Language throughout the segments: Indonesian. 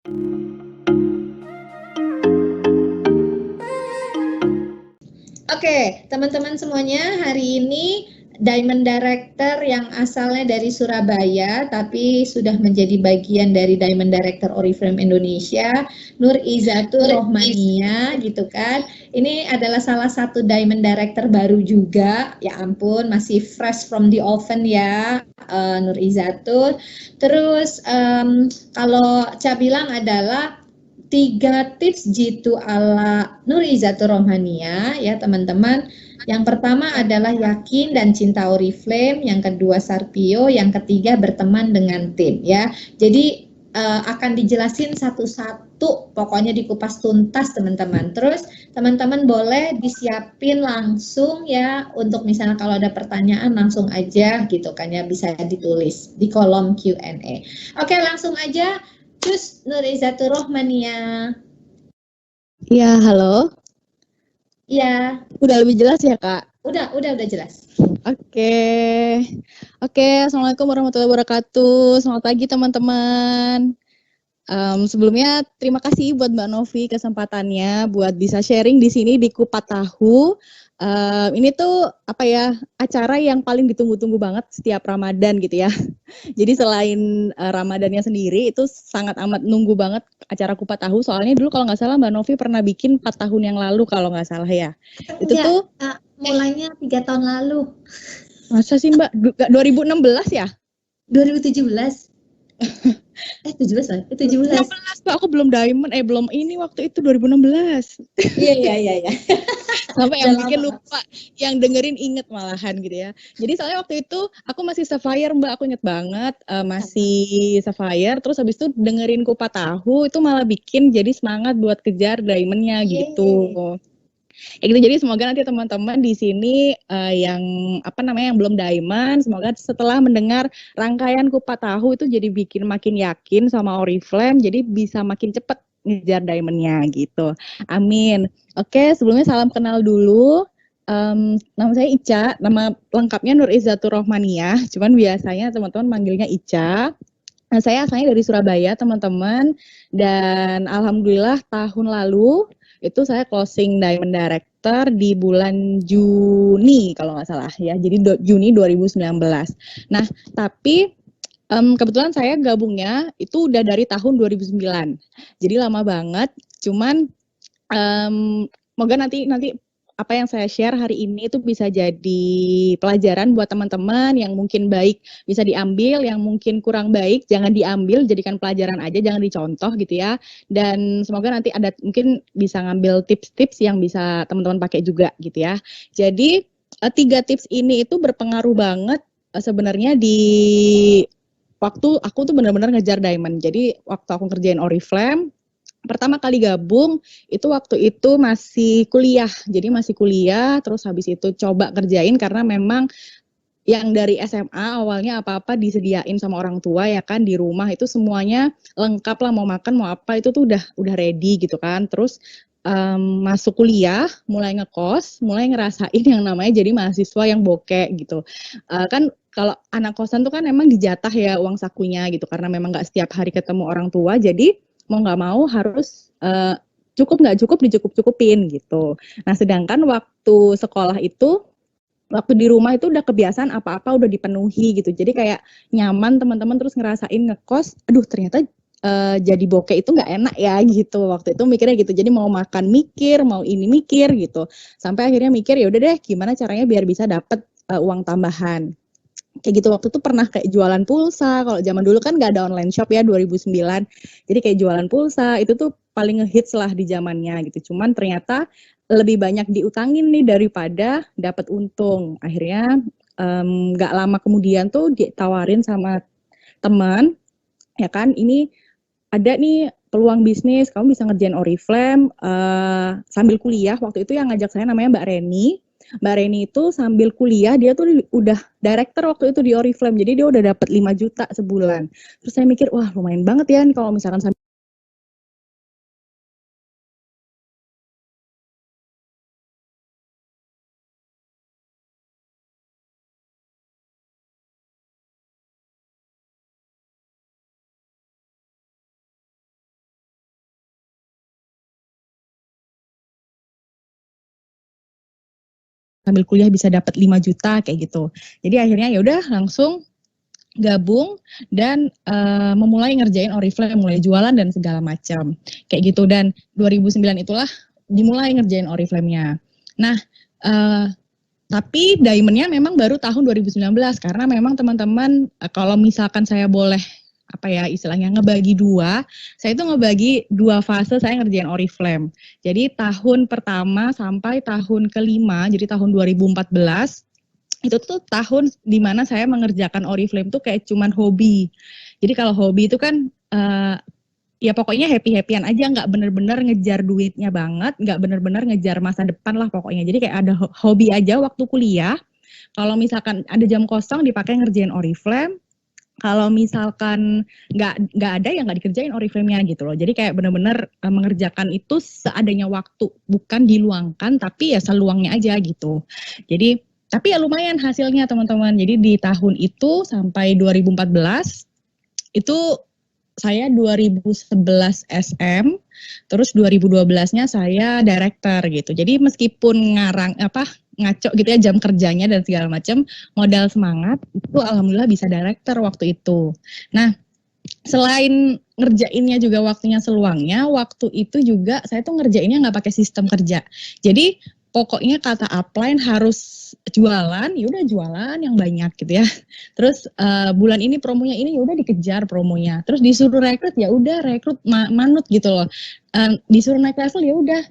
Oke, teman-teman semuanya, hari ini Diamond Director yang asalnya dari Surabaya tapi sudah menjadi bagian dari Diamond Director Oriflame Indonesia, Nur Izatur Rohmania gitu kan. Ini adalah salah satu Diamond Director baru juga. Ya ampun, masih fresh from the oven ya, Nur Izatur. Terus kalau Ca bilang adalah 3 tips jitu ala Nur Izatur Rohmania ya teman-teman. Yang pertama adalah yakin dan cinta Oriflame, yang kedua Sarpio, yang ketiga berteman dengan tim ya. Jadi akan dijelasin satu-satu, pokoknya dikupas tuntas teman-teman. Terus teman-teman boleh disiapin langsung ya, untuk misalnya kalau ada pertanyaan langsung aja gitu kan ya, bisa ditulis di kolom Q&A. Oke, langsung aja. Cus Nur Izatur Rohmania. Iya, halo. Iya. Udah lebih jelas ya, Kak? Udah jelas. Oke. Assalamualaikum warahmatullahi wabarakatuh. Selamat pagi, teman-teman. Sebelumnya terima kasih buat Mbak Novi kesempatannya buat bisa sharing di sini di Kupat Tahu. Ini tuh acara yang paling ditunggu-tunggu banget setiap Ramadan gitu ya. Jadi selain Ramadannya sendiri itu sangat amat nunggu banget acara Kupat Tahu. Soalnya dulu kalau nggak salah Mbak Novi pernah bikin 4 tahun yang lalu kalau nggak salah ya. Itu tuh mulainya 3 tahun lalu. Masa sih Mbak? 2016 ya? 2017. 17 lah. 17. 16 Mbak, aku belum diamond. Belum ini waktu itu 2016. Iya. Sampai yang bikin lupa, yang dengerin inget malahan gitu ya. Jadi soalnya waktu itu aku masih Sapphire Mbak, aku inget banget masih Sapphire. Terus habis itu dengerin Kupat Tahu itu malah bikin jadi semangat buat kejar diamondnya gitu. Ya gitu, jadi semoga nanti teman-teman di sini yang belum diamond, semoga setelah mendengar rangkaian Kupat Tahu itu jadi bikin makin yakin sama Oriflame, jadi bisa makin cepet ngejar diamondnya gitu. Amin. Oke, sebelumnya salam kenal dulu. Nama saya Ica, nama lengkapnya Nur Izatur Rohmania, cuman biasanya teman-teman manggilnya Ica. Nah, saya asalnya dari Surabaya, teman-teman, dan alhamdulillah tahun lalu itu saya closing Diamond Director di bulan Juni kalau nggak salah ya, jadi Juni 2019. Nah, tapi kebetulan saya gabungnya itu udah dari tahun 2009, jadi lama banget. Cuman semoga nanti apa yang saya share hari ini itu bisa jadi pelajaran buat teman-teman. Yang mungkin baik bisa diambil, yang mungkin kurang baik jangan diambil, jadikan pelajaran aja, jangan dicontoh gitu ya. Dan semoga nanti ada mungkin bisa ngambil tips-tips yang bisa teman-teman pakai juga gitu ya. Jadi 3 tips ini itu berpengaruh banget sebenarnya di waktu aku tuh benar-benar ngejar diamond. Jadi waktu aku ngerjain Oriflame, pertama kali gabung itu waktu itu masih kuliah, jadi masih kuliah, terus habis itu coba kerjain karena memang yang dari SMA awalnya apa-apa disediain sama orang tua ya kan, di rumah itu semuanya lengkap lah, mau makan mau apa itu tuh udah ready gitu kan. Terus masuk kuliah, mulai ngekos, mulai ngerasain yang namanya jadi mahasiswa yang bokek gitu. Kan kalau anak kosan tuh kan emang dijatah ya uang sakunya gitu, karena memang nggak setiap hari ketemu orang tua, jadi mau nggak mau harus cukup nggak cukup dicukup-cukupin gitu. Nah sedangkan waktu sekolah itu, waktu di rumah itu udah kebiasaan apa-apa udah dipenuhi gitu. Jadi kayak nyaman teman-teman, terus ngerasain ngekos, aduh ternyata jadi bokeh itu nggak enak ya gitu. Waktu itu mikirnya gitu. Jadi mau makan mikir, mau ini mikir gitu. Sampai akhirnya mikir ya udah deh gimana caranya biar bisa dapet uang tambahan. Kayak gitu, waktu itu pernah kayak jualan pulsa. Kalau zaman dulu kan nggak ada online shop ya 2009. Jadi kayak jualan pulsa itu tuh paling ngehits lah di zamannya gitu. Cuman ternyata lebih banyak diutangin nih daripada dapat untung. Akhirnya nggak lama kemudian tuh ditawarin sama teman, ya kan, ini ada nih peluang bisnis, kamu bisa ngerjain Oriflame sambil kuliah. Waktu itu yang ngajak saya namanya Mbak Reni. Mbak Reni itu sambil kuliah, dia tuh udah director waktu itu di Oriflame, jadi dia udah dapat 5 juta sebulan. Terus saya mikir, wah lumayan banget ya nih kalau misalkan sambil sambil kuliah bisa dapat 5 juta kayak gitu. Jadi akhirnya ya udah langsung gabung dan memulai ngerjain Oriflame, mulai jualan dan segala macam kayak gitu. Dan 2009 itulah dimulai ngerjain Oriflame-nya. Nah, tapi diamond-nya memang baru tahun 2019 karena memang teman-teman kalau misalkan saya boleh apa ya istilahnya ngebagi dua, saya itu ngebagi 2 fase saya ngerjain Oriflame. Jadi tahun pertama sampai tahun kelima, jadi tahun 2014 itu tuh tahun dimana saya mengerjakan Oriflame tuh kayak cuman hobi. Jadi kalau hobi itu kan ya pokoknya happy-happyan aja, nggak bener-bener ngejar duitnya banget, nggak bener-bener ngejar masa depan lah pokoknya. Jadi kayak ada hobi aja waktu kuliah. Kalau misalkan ada jam kosong dipakai ngerjain Oriflame. Kalau misalkan nggak ada ya nggak dikerjain Oriflame-nya gitu loh. Jadi kayak bener-bener mengerjakan itu seadanya waktu, bukan diluangkan tapi ya seluangnya aja gitu. Jadi tapi ya lumayan hasilnya teman-teman. Jadi di tahun itu sampai 2014 itu saya 2011 SM, terus 2012-nya saya director gitu. Jadi meskipun ngaco gitu ya jam kerjanya dan segala macam, modal semangat itu alhamdulillah bisa director waktu itu. Nah, selain ngerjainnya juga waktunya seluangnya, waktu itu juga saya tuh ngerjainnya nggak pakai sistem kerja. Jadi pokoknya kata upline harus jualan, yaudah jualan yang banyak gitu ya. Terus bulan ini promonya ini yaudah dikejar promonya. Terus disuruh rekrut ya udah rekrut manut gitu loh. Disuruh naik level ya udah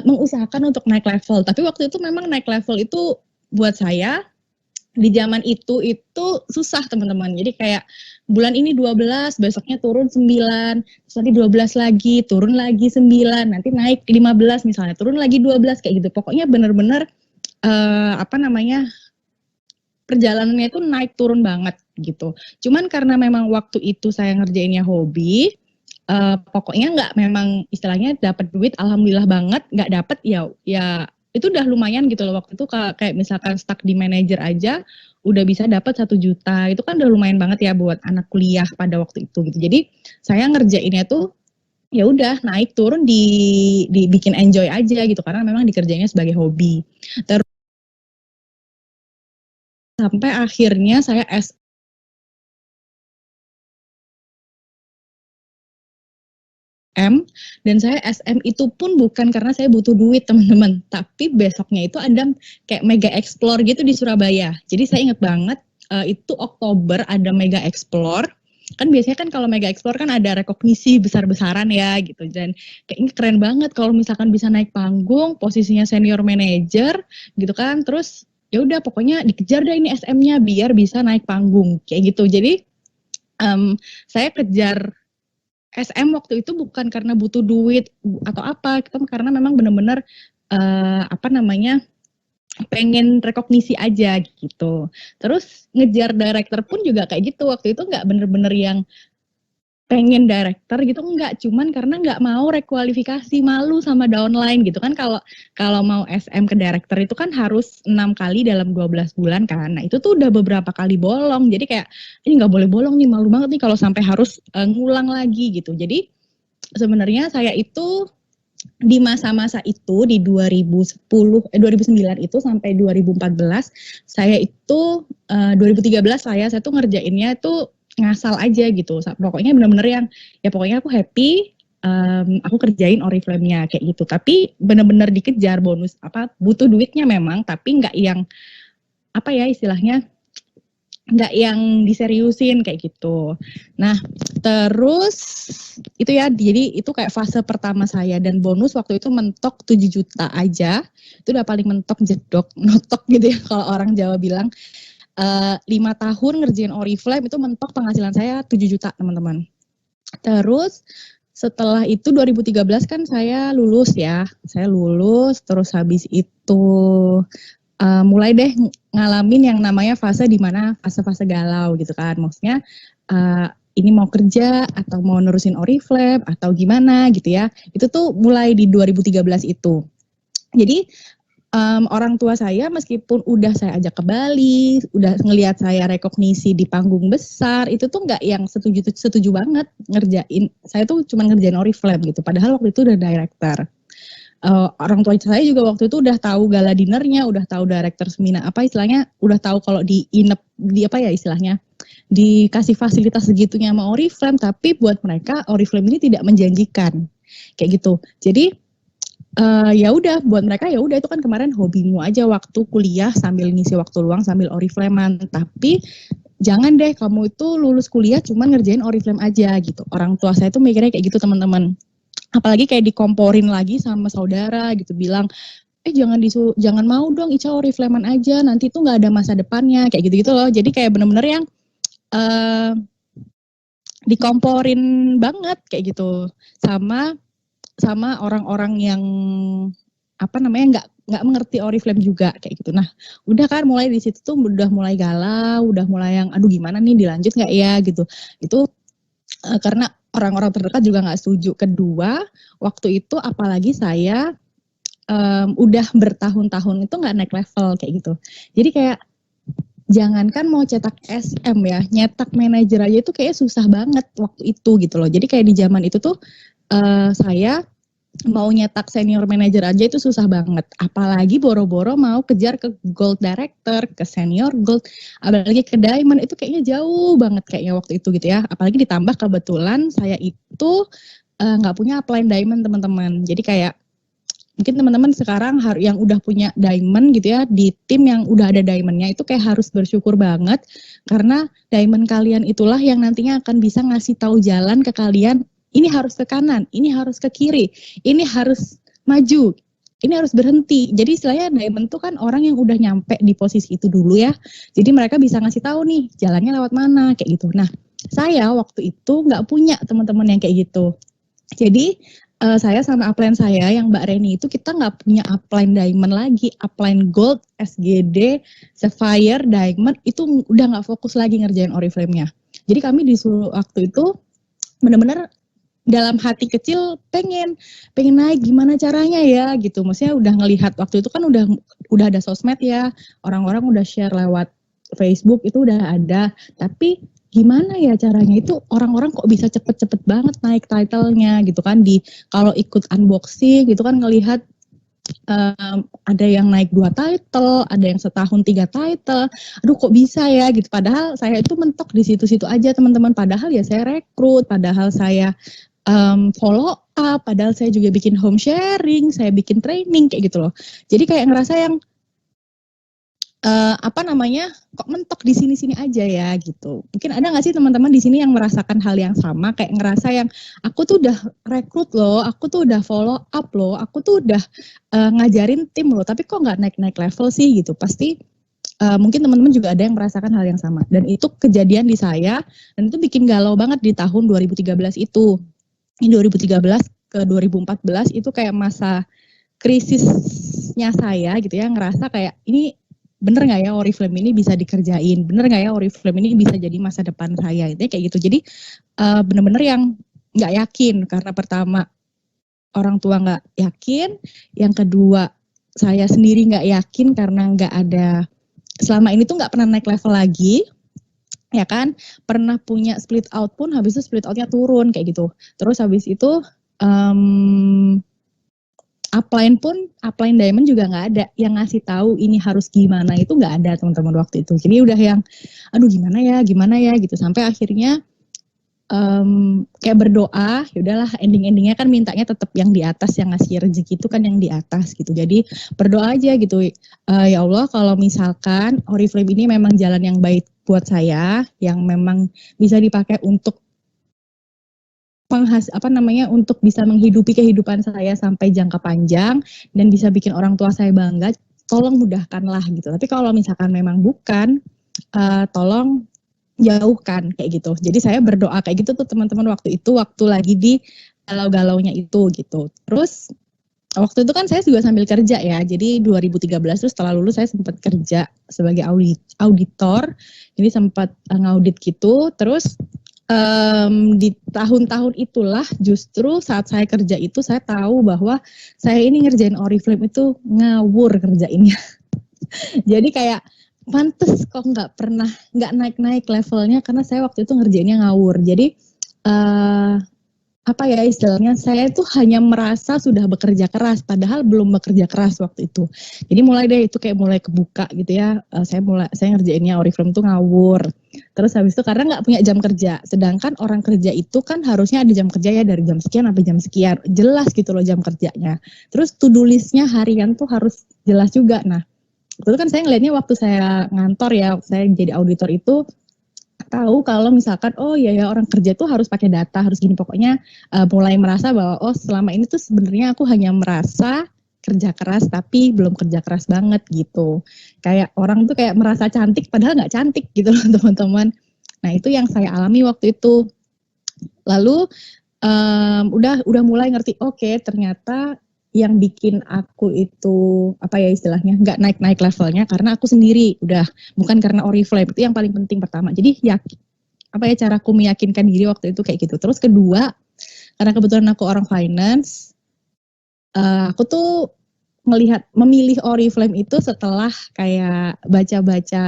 mengusahakan untuk naik level. Tapi waktu itu memang naik level itu buat saya di zaman itu susah teman-teman. Jadi kayak bulan ini 12, besoknya turun 9, terus nanti 12 lagi, turun lagi 9, nanti naik 15 misalnya, turun lagi 12 kayak gitu. Pokoknya benar-benar perjalanannya itu naik turun banget gitu. Cuman karena memang waktu itu saya ngerjainnya hobi, pokoknya nggak memang istilahnya dapat duit alhamdulillah banget, nggak dapat ya itu udah lumayan gitu loh. Waktu itu kayak misalkan stuck di manajer aja udah bisa dapat 1 juta, itu kan udah lumayan banget ya buat anak kuliah pada waktu itu gitu. Jadi saya ngerjainnya tuh ya udah naik turun dibikin enjoy aja gitu karena memang dikerjainnya sebagai hobi. Terus sampai akhirnya saya SM, dan saya SM itu pun bukan karena saya butuh duit teman-teman, tapi besoknya itu ada kayak mega explore gitu di Surabaya. Jadi saya ingat banget itu Oktober ada mega explore. Kan biasanya kan kalau mega explore kan ada rekognisi besar-besaran ya gitu, dan kayaknya keren banget kalau misalkan bisa naik panggung, posisinya senior manager gitu kan, terus ya udah pokoknya dikejar deh ini SM-nya biar bisa naik panggung kayak gitu. Jadi saya kejar SM waktu itu bukan karena butuh duit atau apa, karena memang benar-benar pengen rekognisi aja gitu. Terus ngejar director pun juga kayak gitu, waktu itu nggak bener-bener yang pengen director gitu, enggak, cuman karena nggak mau rekualifikasi, malu sama downline gitu kan. Kalau mau SM ke director itu kan harus 6 kali dalam 12 bulan kan. Nah itu tuh udah beberapa kali bolong, jadi kayak ini nggak boleh bolong nih, malu banget nih kalau sampai harus ngulang lagi gitu. Jadi sebenarnya saya itu di masa-masa itu di 2009 itu sampai 2014 saya itu 2013 saya tuh ngerjainnya itu ngasal aja gitu. Pokoknya benar-benar yang ya pokoknya aku happy, aku kerjain Oriflame-nya kayak gitu. Tapi benar-benar dikejar bonus butuh duitnya memang, tapi nggak yang istilahnya nggak yang diseriusin kayak gitu. Nah terus itu ya, jadi itu kayak fase pertama saya, dan bonus waktu itu mentok 7 juta aja. Itu udah paling mentok, jedok, notok gitu ya kalau orang Jawa bilang. 5 tahun ngerjain Oriflame itu mentok penghasilan saya 7 juta teman-teman. Terus setelah itu 2013 kan saya lulus ya. Saya lulus, terus habis itu mulai deh ngalamin yang namanya fase di mana fase-fase galau gitu kan. Maksudnya ini mau kerja atau mau nerusin Oriflame atau gimana gitu ya. Itu tuh mulai di 2013 itu. Jadi orang tua saya meskipun udah saya ajak ke Bali, udah ngelihat saya rekognisi di panggung besar, itu tuh nggak yang setuju banget ngerjain. Saya tuh cuma ngerjain Oriflame gitu. Padahal waktu itu udah director. orang tua saya juga waktu itu udah tahu gala dinernya, udah tahu director seminar apa istilahnya, udah tahu kalau di inep di apa ya istilahnya, dikasih fasilitas segitunya sama Oriflame, tapi buat mereka Oriflame ini tidak menjanjikan kayak gitu. Jadi ya udah buat mereka ya udah itu kan kemarin hobimu aja waktu kuliah sambil ngisi waktu luang sambil Oriflame-an, tapi jangan deh kamu itu lulus kuliah cuman ngerjain Oriflame aja gitu. Orang tua saya tuh mikirnya kayak gitu teman-teman. Apalagi kayak dikomporin lagi sama saudara gitu bilang, jangan mau dong Ica Oriflame-an aja, nanti tuh nggak ada masa depannya kayak gitu-gitu loh. Jadi kayak bener-bener yang dikomporin banget kayak gitu sama orang-orang yang apa namanya nggak mengerti Oriflame juga kayak gitu. Nah, udah kan mulai di situ tuh udah mulai galau, udah mulai yang aduh gimana nih dilanjut nggak ya gitu. Itu karena orang-orang terdekat juga nggak setuju. Kedua, waktu itu apalagi saya udah bertahun-tahun itu nggak naik level kayak gitu. Jadi kayak jangankan mau cetak SM ya, nyetak manajer aja itu kayak susah banget waktu itu gitu loh. Jadi kayak di zaman itu tuh saya mau nyetak senior manager aja itu susah banget. Apalagi boro-boro mau kejar ke gold director, ke senior gold, apalagi ke diamond itu kayaknya jauh banget kayaknya waktu itu gitu ya. Apalagi ditambah kebetulan saya itu nggak punya upline diamond teman-teman. Jadi kayak mungkin teman-teman sekarang yang udah punya diamond gitu ya, di tim yang udah ada diamondnya itu kayak harus bersyukur banget karena diamond kalian itulah yang nantinya akan bisa ngasih tahu jalan ke kalian. Ini harus ke kanan, ini harus ke kiri, ini harus maju, ini harus berhenti. Jadi istilahnya diamond tuh kan orang yang udah nyampe di posisi itu dulu ya. Jadi mereka bisa ngasih tahu nih jalannya lewat mana kayak gitu. Nah, saya waktu itu nggak punya teman-teman yang kayak gitu. Jadi saya sama upline saya yang Mbak Reni itu kita nggak punya upline diamond lagi, upline gold, SGD, sapphire, diamond itu udah nggak fokus lagi ngerjain Oriflame-nya. Jadi kami disuruh waktu itu benar-benar dalam hati kecil pengen naik gimana caranya ya gitu. Maksudnya udah ngelihat waktu itu kan udah ada sosmed ya, orang-orang udah share lewat Facebook itu udah ada, tapi gimana ya caranya itu orang-orang kok bisa cepet-cepet banget naik title-nya gitu kan, di kalau ikut unboxing gitu kan ngelihat ada yang naik 2 title, ada yang setahun 3 title. Aduh kok bisa ya gitu. Padahal saya itu mentok di situ-situ aja teman-teman. Padahal ya saya rekrut, padahal saya follow up, padahal saya juga bikin home sharing, saya bikin training kayak gitu loh. Jadi kayak ngerasa yang kok mentok di sini-sini aja ya gitu. Mungkin ada nggak sih teman-teman di sini yang merasakan hal yang sama, kayak ngerasa yang aku tuh udah rekrut loh, aku tuh udah follow up loh, aku tuh udah ngajarin tim loh, tapi kok nggak naik-naik level sih gitu. Pasti mungkin teman-teman juga ada yang merasakan hal yang sama. Dan itu kejadian di saya, dan itu bikin galau banget di tahun 2013 itu. Ini 2013 ke 2014 itu kayak masa krisisnya saya gitu ya, ngerasa kayak ini bener nggak ya Oriflame ini bisa dikerjain, bener nggak ya Oriflame ini bisa jadi masa depan saya, itu kayak gitu. Jadi bener-bener yang nggak yakin karena pertama orang tua nggak yakin, yang kedua saya sendiri nggak yakin karena nggak ada, selama ini tuh nggak pernah naik level lagi. Ya kan, pernah punya split out pun habis itu split outnya turun kayak gitu. Terus habis itu upline diamond juga nggak ada yang ngasih tahu ini harus gimana, itu nggak ada teman-teman waktu itu. Jadi udah yang aduh gimana ya gitu, sampai akhirnya kayak berdoa, ya udahlah endingnya kan mintanya tetap yang di atas, yang ngasih rezeki itu kan yang di atas gitu. Jadi berdoa aja gitu, ya Allah kalau misalkan Oriflame ini memang jalan yang baik buat saya, yang memang bisa dipakai untuk untuk bisa menghidupi kehidupan saya sampai jangka panjang dan bisa bikin orang tua saya bangga, tolong mudahkanlah gitu. Tapi kalau misalkan memang bukan, tolong jauhkan kayak gitu. Jadi saya berdoa kayak gitu tuh teman-teman waktu itu, waktu lagi di galau-galaunya itu gitu. Terus waktu itu kan saya juga sambil kerja ya. Jadi 2013 terus setelah lulus saya sempat kerja sebagai auditor. Jadi sempat ngaudit gitu. Terus di tahun-tahun itulah justru saat saya kerja itu saya tahu bahwa saya ini ngerjain Oriflame itu ngawur kerjainnya. Jadi kayak pantes kok nggak naik-naik levelnya karena saya waktu itu ngerjainnya ngawur. Jadi apa ya istilahnya, saya tuh hanya merasa sudah bekerja keras, padahal belum bekerja keras waktu itu. Jadi mulai deh itu kayak mulai kebuka gitu ya, saya ngerjainnya Oriflame tuh ngawur. Terus habis itu karena nggak punya jam kerja, sedangkan orang kerja itu kan harusnya ada jam kerja ya dari jam sekian sampai jam sekian, jelas gitu loh jam kerjanya. Terus to-do list-nya harian tuh harus jelas juga. Nah, itu kan saya ngelihatnya waktu saya ngantor ya, saya jadi auditor itu tahu kalau misalkan oh ya orang kerja tuh harus pakai data, harus gini pokoknya mulai merasa bahwa oh selama ini tuh sebenarnya aku hanya merasa kerja keras tapi belum kerja keras banget gitu. Kayak orang tuh kayak merasa cantik padahal nggak cantik gitu loh teman-teman. Nah itu yang saya alami waktu itu. Lalu udah mulai ngerti oke, ternyata yang bikin aku itu apa ya istilahnya nggak naik levelnya karena aku sendiri udah bukan karena Oriflame, itu yang paling penting pertama. Jadi apa ya caraku meyakinkan diri waktu itu kayak gitu. Terus kedua, karena kebetulan aku orang finance, aku tuh memilih Oriflame itu setelah kayak baca-baca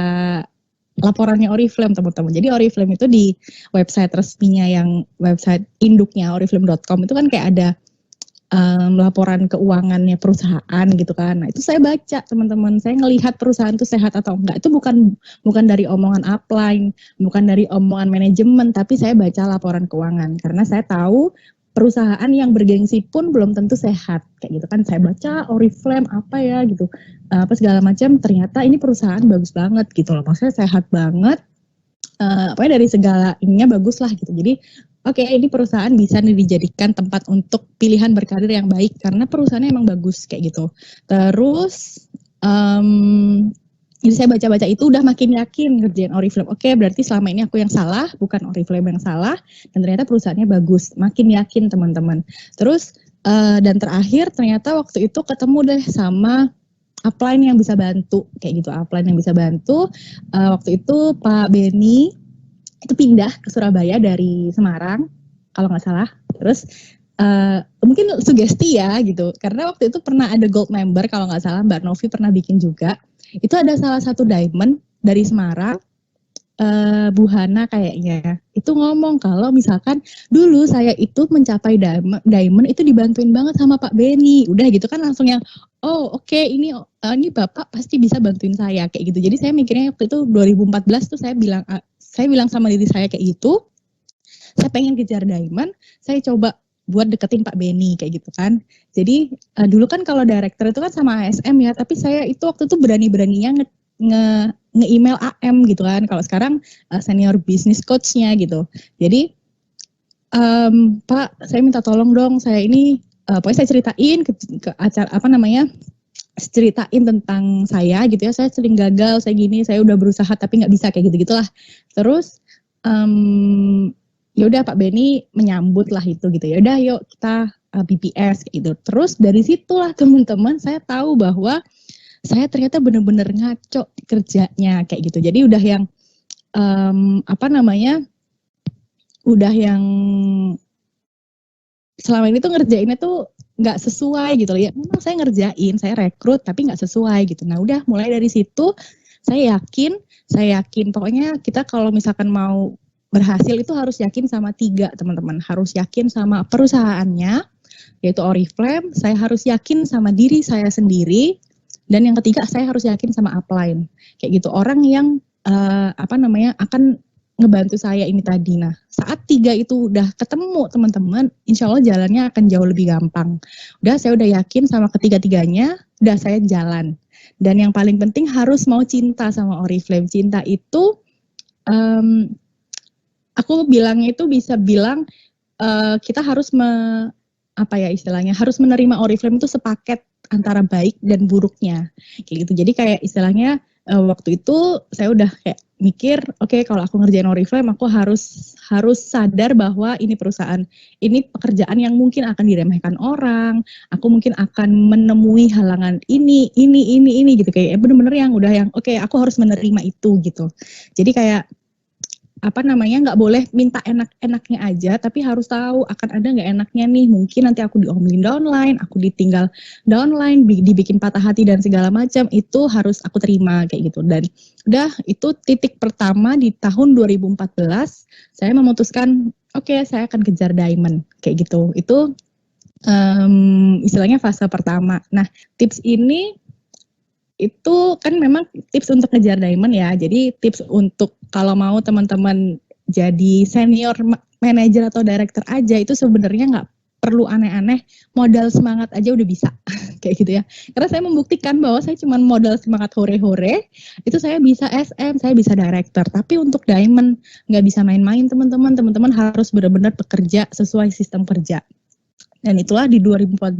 laporannya Oriflame teman-teman. Jadi Oriflame itu di website resminya yang website induknya oriflame.com itu kan kayak ada laporan keuangannya perusahaan gitu kan. Nah itu saya baca teman-teman, saya ngelihat perusahaan itu sehat atau enggak. Itu bukan dari omongan upline, bukan dari omongan manajemen, tapi saya baca laporan keuangan. Karena saya tahu perusahaan yang bergengsi pun belum tentu sehat. Kayak gitu kan, saya baca Oriflame apa ya gitu. Apa segala macam, ternyata ini perusahaan bagus banget gitu loh. Maksudnya sehat banget. Pokoknya dari segala ininya bagus lah gitu. Jadi oke, ini perusahaan bisa dijadikan tempat untuk pilihan berkarir yang baik karena perusahaannya emang bagus kayak gitu. Terus jadi saya baca-baca itu udah makin yakin ngerjain Oriflame. Oke, berarti selama ini aku yang salah, bukan Oriflame yang salah. Dan ternyata perusahaannya bagus, makin yakin teman-teman. Terus dan terakhir ternyata waktu itu ketemu deh sama upline yang bisa bantu kayak gitu. Upline yang bisa bantu waktu itu Pak Beni itu pindah ke Surabaya dari Semarang kalau nggak salah. Terus mungkin sugesti ya gitu karena waktu itu pernah ada gold member kalau nggak salah, Mbak Novi pernah bikin juga. Itu ada salah satu diamond dari Semarang, Bu Hana kayaknya itu ngomong kalau misalkan dulu saya itu mencapai diamond itu dibantuin banget sama Pak Beni. Udah gitu kan langsung yang oh oke, ini Bapak pasti bisa bantuin saya kayak gitu. Jadi saya mikirnya waktu itu 2014 tuh saya bilang sama diri saya kayak gitu, saya pengen kejar diamond, saya coba buat deketin Pak Beni kayak gitu kan. Jadi dulu kan kalau director itu kan sama ASM ya, tapi saya itu waktu itu berani-beraninya nge-email AM gitu kan. Kalau sekarang senior business coach-nya gitu. Jadi Pak, saya minta tolong dong, saya ini pokoknya saya ceritain ke acara apa namanya, ceritain tentang saya gitu ya, saya sering gagal, saya gini, saya udah berusaha tapi nggak bisa kayak gitu-gitulah. Terus ya udah Pak Beni menyambut lah itu gitu ya. Udah yuk kita BPS gitu. Terus dari situlah teman-teman saya tahu bahwa saya ternyata benar-benar ngaco kerjanya kayak gitu. Jadi udah yang apa namanya? Udah yang selama ini tuh ngerjainnya tuh nggak sesuai gitu loh ya. Memang saya ngerjain, saya rekrut tapi nggak sesuai gitu. Nah udah mulai dari situ saya yakin pokoknya kita kalau misalkan mau berhasil itu harus yakin sama 3 teman-teman. Harus yakin sama perusahaannya yaitu Oriflame, saya harus yakin sama diri saya sendiri, dan yang ketiga saya harus yakin sama upline. Kayak gitu, orang yang apa namanya akan ngebantu saya ini tadi. Nah, saat 3 itu udah ketemu teman-teman, insya Allah jalannya akan jauh lebih gampang. Udah saya udah yakin sama ketiga-tiganya, udah saya jalan. Dan yang paling penting harus mau cinta sama Oriflame. Cinta itu, aku bilangnya itu bisa bilang kita harus apa ya istilahnya, harus menerima Oriflame itu sepaket antara baik dan buruknya. Kayak gitu. Jadi kayak istilahnya waktu itu saya udah kayak mikir, oke, kalau aku ngerjain Oriflame aku harus sadar bahwa ini perusahaan, ini pekerjaan yang mungkin akan diremehkan orang, aku mungkin akan menemui halangan ini gitu, kayak bener-bener yang udah yang oke, aku harus menerima itu gitu. Jadi kayak apa namanya, nggak boleh minta enak-enaknya aja, tapi harus tahu akan ada nggak enaknya nih, mungkin nanti aku diomelin downline, aku ditinggal downline, dibikin patah hati dan segala macam, itu harus aku terima kayak gitu. Dan udah itu titik pertama di tahun 2014 saya memutuskan oke, saya akan kejar diamond kayak gitu. Itu istilahnya fase pertama. Nah, tips ini itu kan memang tips untuk kejar diamond ya. Jadi tips untuk kalau mau teman-teman jadi senior manager atau director aja itu sebenarnya nggak perlu aneh-aneh, modal semangat aja udah bisa kayak gitu ya. Karena saya membuktikan bahwa saya cuma modal semangat hore-hore, itu saya bisa SM, saya bisa director. Tapi untuk diamond nggak bisa main-main teman-teman. Teman-teman harus benar-benar bekerja sesuai sistem kerja. Dan itulah di 2014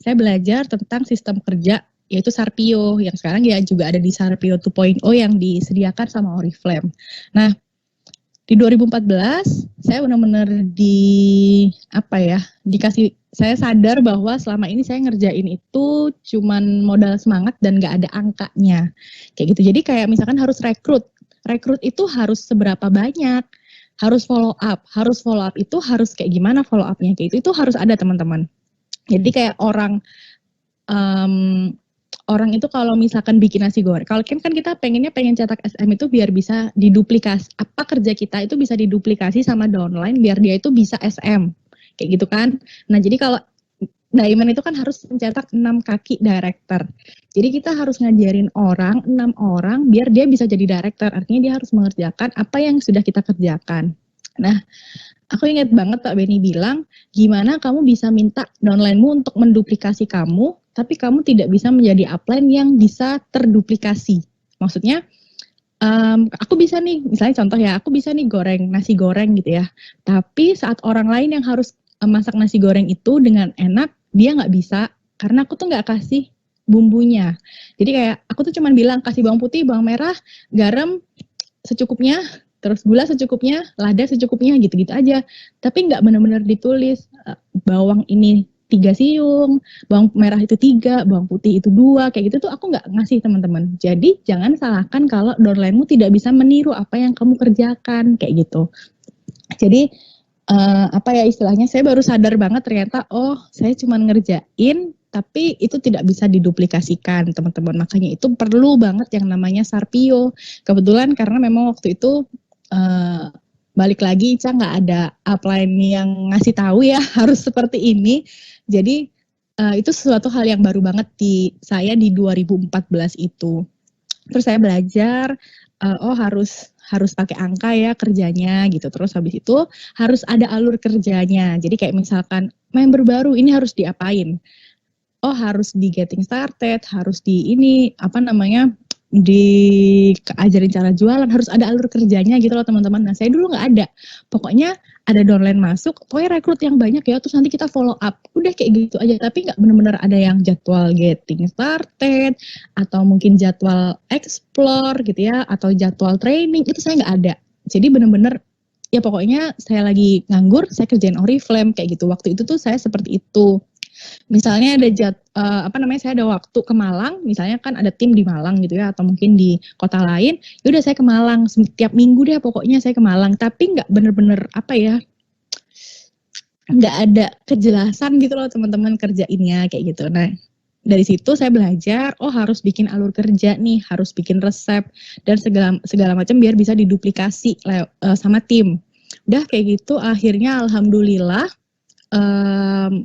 saya belajar tentang sistem kerja yaitu Sarpio yang sekarang ya juga ada di Sarpio 2.0 yang disediakan sama Oriflame. Nah, di 2014 saya benar-benar dikasih, saya sadar bahwa selama ini saya ngerjain itu cuman modal semangat dan nggak ada angkanya kayak gitu. Jadi kayak misalkan harus rekrut itu harus seberapa banyak, harus follow up itu harus kayak gimana follow up-nya kayak itu harus ada teman-teman. Jadi kayak orang itu kalau misalkan bikin nasi goreng, kalau kan kita pengen cetak SM itu biar bisa diduplikasi, apa kerja kita itu bisa diduplikasi sama downline biar dia itu bisa SM, kayak gitu kan. Nah jadi kalau diamond itu kan harus mencetak 6 kaki director. Jadi kita harus ngajarin 6 orang biar dia bisa jadi director, artinya dia harus mengerjakan apa yang sudah kita kerjakan. Nah, aku ingat banget Pak Benny bilang, gimana kamu bisa minta downline-mu untuk menduplikasi kamu, tapi kamu tidak bisa menjadi upline yang bisa terduplikasi. Maksudnya, aku bisa nih, misalnya contoh ya, aku bisa nih nasi goreng gitu ya. Tapi saat orang lain yang harus masak nasi goreng itu dengan enak, dia nggak bisa, karena aku tuh nggak kasih bumbunya. Jadi kayak, aku tuh cuma bilang, kasih bawang putih, bawang merah, garam secukupnya, terus gula secukupnya, lada secukupnya, gitu-gitu aja. Tapi nggak benar-benar ditulis, bawang ini 3 siung, bawang merah itu 3, bawang putih itu 2, kayak gitu tuh aku nggak ngasih teman-teman. Jadi jangan salahkan kalau downline-mu tidak bisa meniru apa yang kamu kerjakan, kayak gitu. Jadi istilahnya saya baru sadar banget ternyata saya cuma ngerjain tapi itu tidak bisa diduplikasikan teman-teman. Makanya itu perlu banget yang namanya Sarpio. Kebetulan karena memang waktu itu balik lagi Ica nggak ada upline yang ngasih tahu ya harus seperti ini. Jadi itu sesuatu hal yang baru banget di saya di 2014 itu. Terus saya belajar harus pakai angka ya kerjanya gitu. Terus habis itu harus ada alur kerjanya. Jadi kayak misalkan member baru ini harus diapain? Harus di getting started, harus di diajarin cara jualan, harus ada alur kerjanya gitu loh teman-teman. Nah saya dulu nggak ada. Pokoknya ada downline masuk, pokoknya rekrut yang banyak ya, terus nanti kita follow up. Udah kayak gitu aja, tapi nggak benar-benar ada yang jadwal getting started, atau mungkin jadwal explore gitu ya, atau jadwal training, itu saya nggak ada. Jadi benar-benar, ya pokoknya saya lagi nganggur, saya kerjain Oriflame kayak gitu. Waktu itu tuh saya seperti itu. Misalnya ada saya ada waktu ke Malang, misalnya kan ada tim di Malang gitu ya, atau mungkin di kota lain, yaudah saya ke Malang, setiap minggu deh pokoknya saya ke Malang, tapi nggak bener-bener nggak ada kejelasan gitu loh teman-teman kerjainnya kayak gitu. Nah dari situ saya belajar, harus bikin alur kerja nih, harus bikin resep, dan segala macam biar bisa diduplikasi sama tim. Udah kayak gitu, akhirnya alhamdulillah,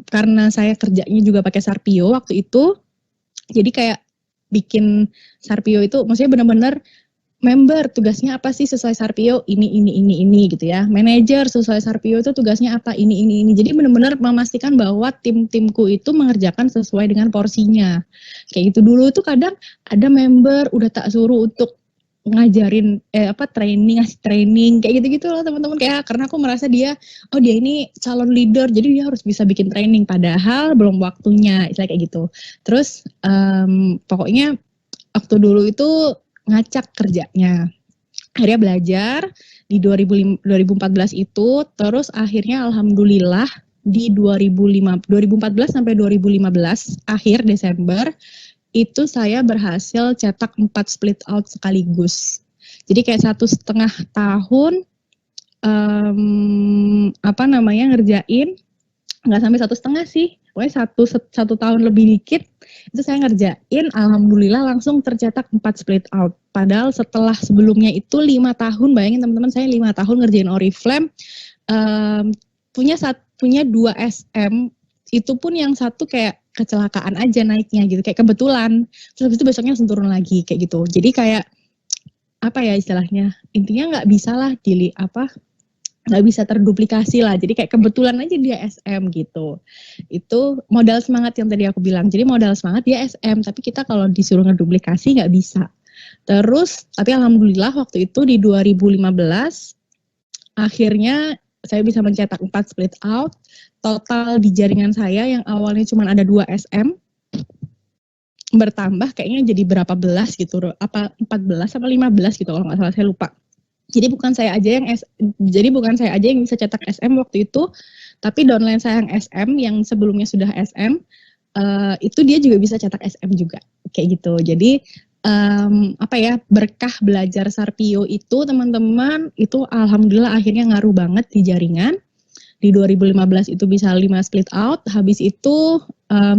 karena saya kerjanya juga pakai Sarpio waktu itu, jadi kayak bikin Sarpio itu, maksudnya benar-benar member tugasnya apa sih sesuai Sarpio, ini gitu ya. Manager sesuai Sarpio itu tugasnya apa, ini. Jadi benar-benar memastikan bahwa tim-timku itu mengerjakan sesuai dengan porsinya. Kayak gitu. Dulu tuh kadang ada member udah tak suruh untuk ngajarin ngasih training kayak gitu-gitu loh teman-teman, kayak karena aku merasa dia ini calon leader jadi dia harus bisa bikin training padahal belum waktunya, istilah kayak gitu. Terus pokoknya waktu dulu itu ngacak kerjanya, akhirnya belajar di 2014 itu, terus akhirnya alhamdulillah di 2014 sampai 2015 akhir Desember itu saya berhasil cetak 4 split out sekaligus. Jadi kayak 1,5 tahun ngerjain, nggak sampai 1,5 sih, pokoknya satu tahun lebih dikit itu saya ngerjain, alhamdulillah langsung tercetak 4 split out. Padahal sebelumnya itu 5 tahun, bayangin teman-teman, saya 5 tahun ngerjain Oriflame, punya 2 SM, itu pun yang satu kayak kecelakaan aja naiknya gitu, kayak kebetulan. Terus habis itu besoknya langsung turun lagi kayak gitu. Jadi kayak apa ya istilahnya? Intinya nggak bisa terduplikasi lah. Jadi kayak kebetulan aja dia SM gitu. Itu modal semangat yang tadi aku bilang. Jadi modal semangat dia SM, tapi kita kalau disuruh ngeduplikasi nggak bisa. Terus, tapi alhamdulillah waktu itu di 2015 akhirnya saya bisa mencetak 4 split out. Total di jaringan saya yang awalnya cuma ada 2 SM, bertambah kayaknya jadi berapa belas gitu, apa 14 apa 15 gitu kalau nggak salah, saya lupa. Jadi bukan saya aja yang bisa cetak SM waktu itu, tapi downline saya yang SM yang sebelumnya sudah SM, itu dia juga bisa cetak SM juga kayak gitu. Jadi berkah belajar Sarpio itu teman-teman, itu alhamdulillah akhirnya ngaruh banget di jaringan. Di 2015 itu bisa 5 split out, habis itu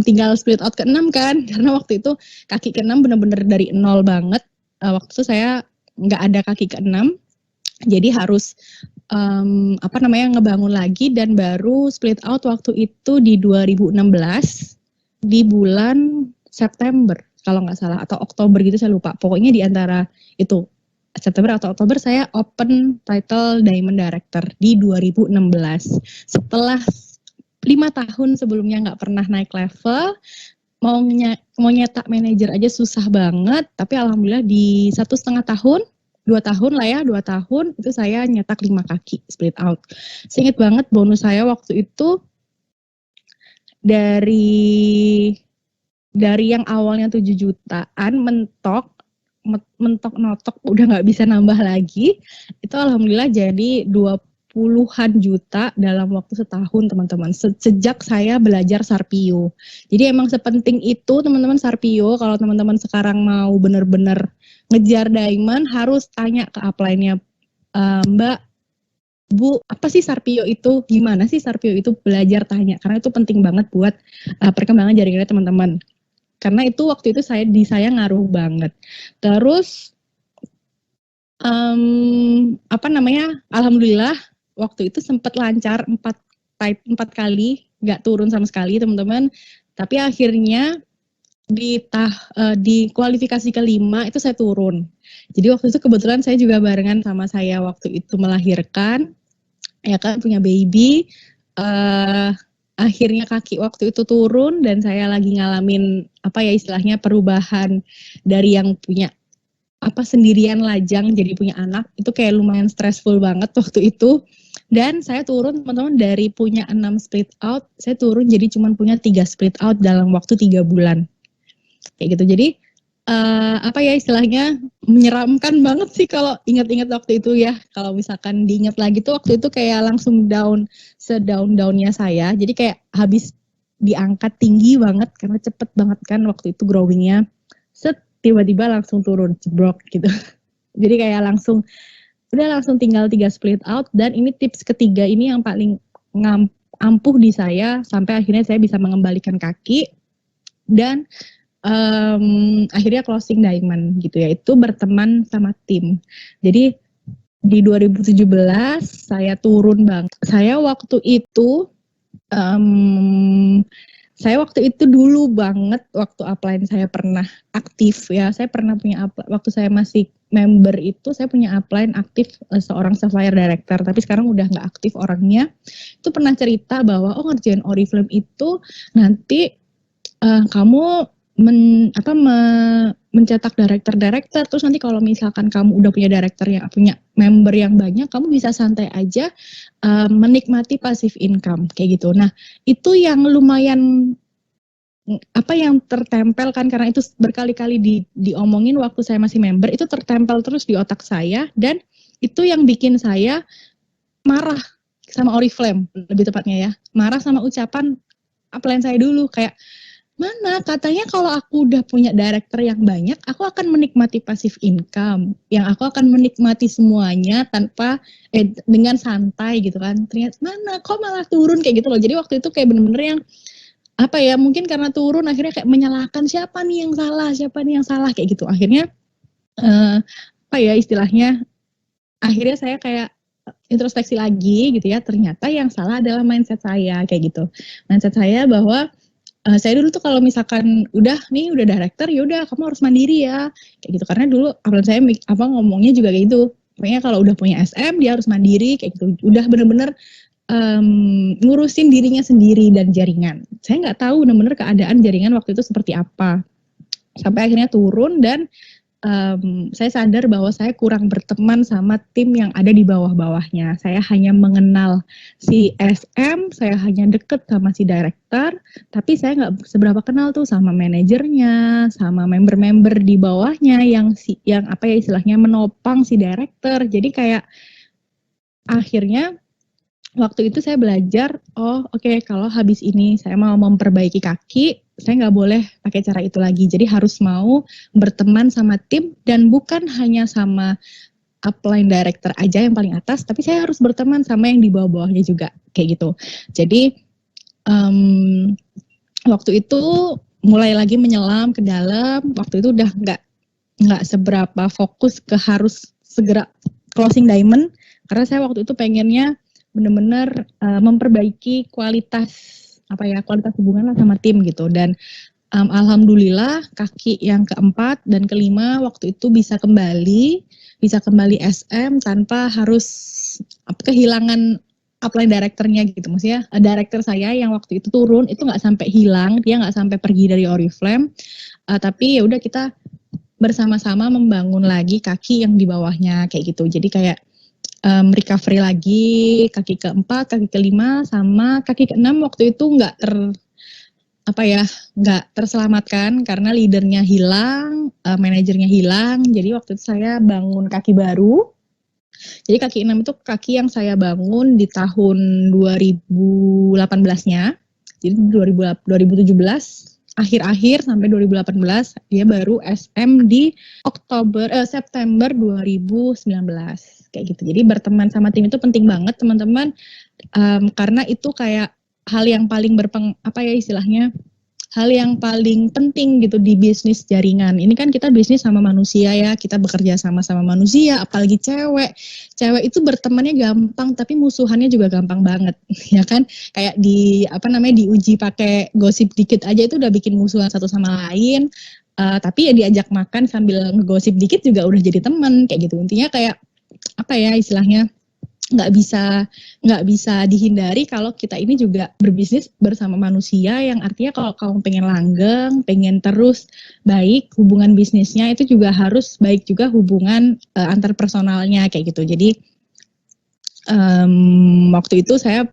tinggal split out ke-6 kan, karena waktu itu kaki ke-6 benar-benar dari nol banget. Waktu itu saya nggak ada kaki ke-6, jadi harus ngebangun lagi, dan baru split out waktu itu di 2016 di bulan September kalau nggak salah, atau Oktober gitu saya lupa. Pokoknya di antara itu September atau Oktober saya open title Diamond Director di 2016. Setelah 5 tahun sebelumnya nggak pernah naik level, mau nyetak manajer aja susah banget, tapi alhamdulillah di 1,5 tahun, 2 tahun itu saya nyetak 5 kaki split out. Saya ingat banget bonus saya waktu itu dari yang awalnya 7 jutaan mentok notok udah nggak bisa nambah lagi, itu alhamdulillah jadi 20-an juta dalam waktu setahun teman-teman, sejak saya belajar Sarpio. Jadi emang sepenting itu teman-teman Sarpio. Kalau teman-teman sekarang mau bener-bener ngejar diamond, harus tanya ke upline-nya, Mbak, Bu, apa sih Sarpio itu? Gimana sih Sarpio itu? Belajar tanya, karena itu penting banget buat perkembangan jaringannya teman-teman. Karena itu waktu itu saya ngaruh banget. Terus alhamdulillah waktu itu sempat lancar 4 kali, nggak turun sama sekali teman-teman. Tapi akhirnya di kualifikasi ke-5 itu saya turun. Jadi waktu itu kebetulan saya juga barengan sama saya waktu itu melahirkan, ya kan, punya baby. Akhirnya kaki waktu itu turun, dan saya lagi ngalamin istilahnya perubahan dari yang punya sendirian lajang jadi punya anak. Itu kayak lumayan stressful banget waktu itu. Dan saya turun teman-teman, dari punya 6 split out saya turun jadi cuma punya 3 split out dalam waktu 3 bulan kayak gitu. Jadi istilahnya menyeramkan banget sih kalau ingat-ingat waktu itu ya. Kalau misalkan diingat lagi tuh waktu itu kayak langsung sedown-downnya saya. Jadi kayak habis diangkat tinggi banget karena cepet banget kan waktu itu growingnya. Tiba-tiba langsung turun jebrok gitu. Jadi kayak langsung tinggal 3 split out. Dan ini tips ketiga ini yang paling ampuh di saya sampai akhirnya saya bisa mengembalikan kaki dan akhirnya closing diamond gitu ya, itu berteman sama tim. Jadi di 2017 saya turun banget. Saya waktu itu dulu banget waktu upline saya pernah aktif ya. Saya pernah punya waktu saya masih member itu saya punya upline aktif seorang Sapphire Director, tapi sekarang udah nggak aktif orangnya. Itu pernah cerita bahwa ngerjain Oriflame itu nanti kamu mencetak director, terus nanti kalau misalkan kamu udah punya director yang punya member yang banyak, kamu bisa santai aja menikmati passive income kayak gitu. Nah, itu yang lumayan yang tertempel kan, karena itu berkali-kali diomongin waktu saya masih member, itu tertempel terus di otak saya, dan itu yang bikin saya marah sama Oriflame, lebih tepatnya ya, marah sama ucapan upline saya dulu, kayak mana katanya kalau aku udah punya director yang banyak, aku akan menikmati passive income, yang aku akan menikmati semuanya tanpa dengan santai gitu kan. Ternyata mana kok malah turun kayak gitu loh. Jadi waktu itu kayak bener-bener yang mungkin karena turun akhirnya kayak menyalahkan siapa nih yang salah kayak gitu. Akhirnya istilahnya akhirnya saya kayak introspeksi lagi gitu ya, ternyata yang salah adalah mindset saya kayak gitu. Mindset saya bahwa saya dulu tuh kalau misalkan udah director, ya udah kamu harus mandiri ya kayak gitu, karena dulu abang saya ngomongnya juga kayak gitu, pokoknya kalau udah punya SM dia harus mandiri kayak gitu, udah bener-bener ngurusin dirinya sendiri dan jaringan. Saya nggak tahu bener-bener keadaan jaringan waktu itu seperti apa, sampai akhirnya turun dan saya sadar bahwa saya kurang berteman sama tim yang ada di bawah-bawahnya. Saya hanya mengenal si SM, saya hanya deket sama si director, tapi saya nggak seberapa kenal tuh sama manajernya, sama member-member di bawahnya yang apa ya istilahnya menopang si director. Jadi kayak akhirnya waktu itu saya belajar, oke, kalau habis ini saya mau memperbaiki kaki, saya nggak boleh pakai cara itu lagi. Jadi harus mau berteman sama tim dan bukan hanya sama upline director aja yang paling atas, tapi saya harus berteman sama yang di bawah-bawahnya juga, kayak gitu. Jadi waktu itu mulai lagi menyelam ke dalam. Waktu itu udah nggak seberapa fokus ke harus segera closing diamond, karena saya waktu itu pengennya benar-benar memperbaiki kualitas hubungan lah sama tim gitu. Dan alhamdulillah kaki yang keempat dan kelima waktu itu bisa kembali SM tanpa harus kehilangan upline directornya gitu. Maksudnya director saya yang waktu itu turun itu nggak sampai hilang, dia nggak sampai pergi dari Oriflame, tapi ya udah kita bersama-sama membangun lagi kaki yang di bawahnya kayak gitu. Jadi kayak recovery lagi kaki keempat, kaki kelima, sama kaki keenam waktu itu nggak terselamatkan karena leadernya hilang, manajernya hilang. Jadi waktu itu saya bangun kaki baru. Jadi kaki 6 itu kaki yang saya bangun di tahun 2018-nya. Jadi 2017 akhir-akhir sampai 2018 dia baru SM di September 2019 kayak gitu. Jadi berteman sama tim itu penting banget teman-teman, karena itu kayak hal yang paling hal yang paling penting gitu di bisnis jaringan. Ini kan kita bisnis sama manusia ya, kita bekerja sama manusia, apalagi cewek itu bertemannya gampang, tapi musuhannya juga gampang banget, ya kan? Kayak diuji pakai gosip dikit aja itu udah bikin musuhan satu sama lain. Tapi ya diajak makan sambil ngegosip dikit juga udah jadi teman kayak gitu. Intinya kayak istilahnya nggak bisa dihindari kalau kita ini juga berbisnis bersama manusia, yang artinya kalau kamu pengen langgeng, pengen terus baik hubungan bisnisnya, itu juga harus baik juga hubungan antar personalnya kayak gitu. Jadi waktu itu saya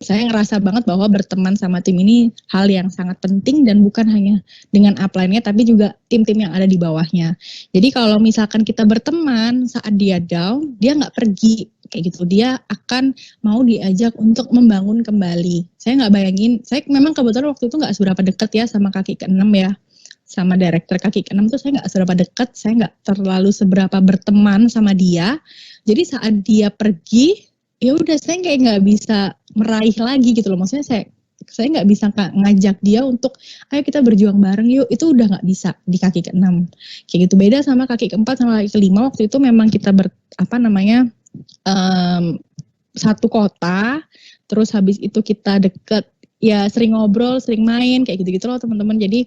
ngerasa banget bahwa berteman sama tim ini hal yang sangat penting, dan bukan hanya dengan upline-nya tapi juga tim-tim yang ada di bawahnya. Jadi kalau misalkan kita berteman saat dia down, dia nggak pergi kayak gitu, dia akan mau diajak untuk membangun kembali. Saya nggak bayangin, saya memang kebetulan waktu itu nggak seberapa dekat ya sama kaki ke-6 ya, sama director kaki ke-6 tuh saya nggak seberapa dekat, saya nggak terlalu seberapa berteman sama dia. Jadi saat dia pergi, ya udah saya kayak nggak bisa meraih lagi gitu loh. Maksudnya saya nggak bisa ngajak dia untuk ayo kita berjuang bareng yuk, itu udah nggak bisa di kaki ke-6 kayak gitu. Beda sama kaki ke-4 sama kaki ke-5, waktu itu memang kita satu kota, terus habis itu kita deket ya, sering ngobrol, sering main kayak gitu-gitu loh teman-teman. Jadi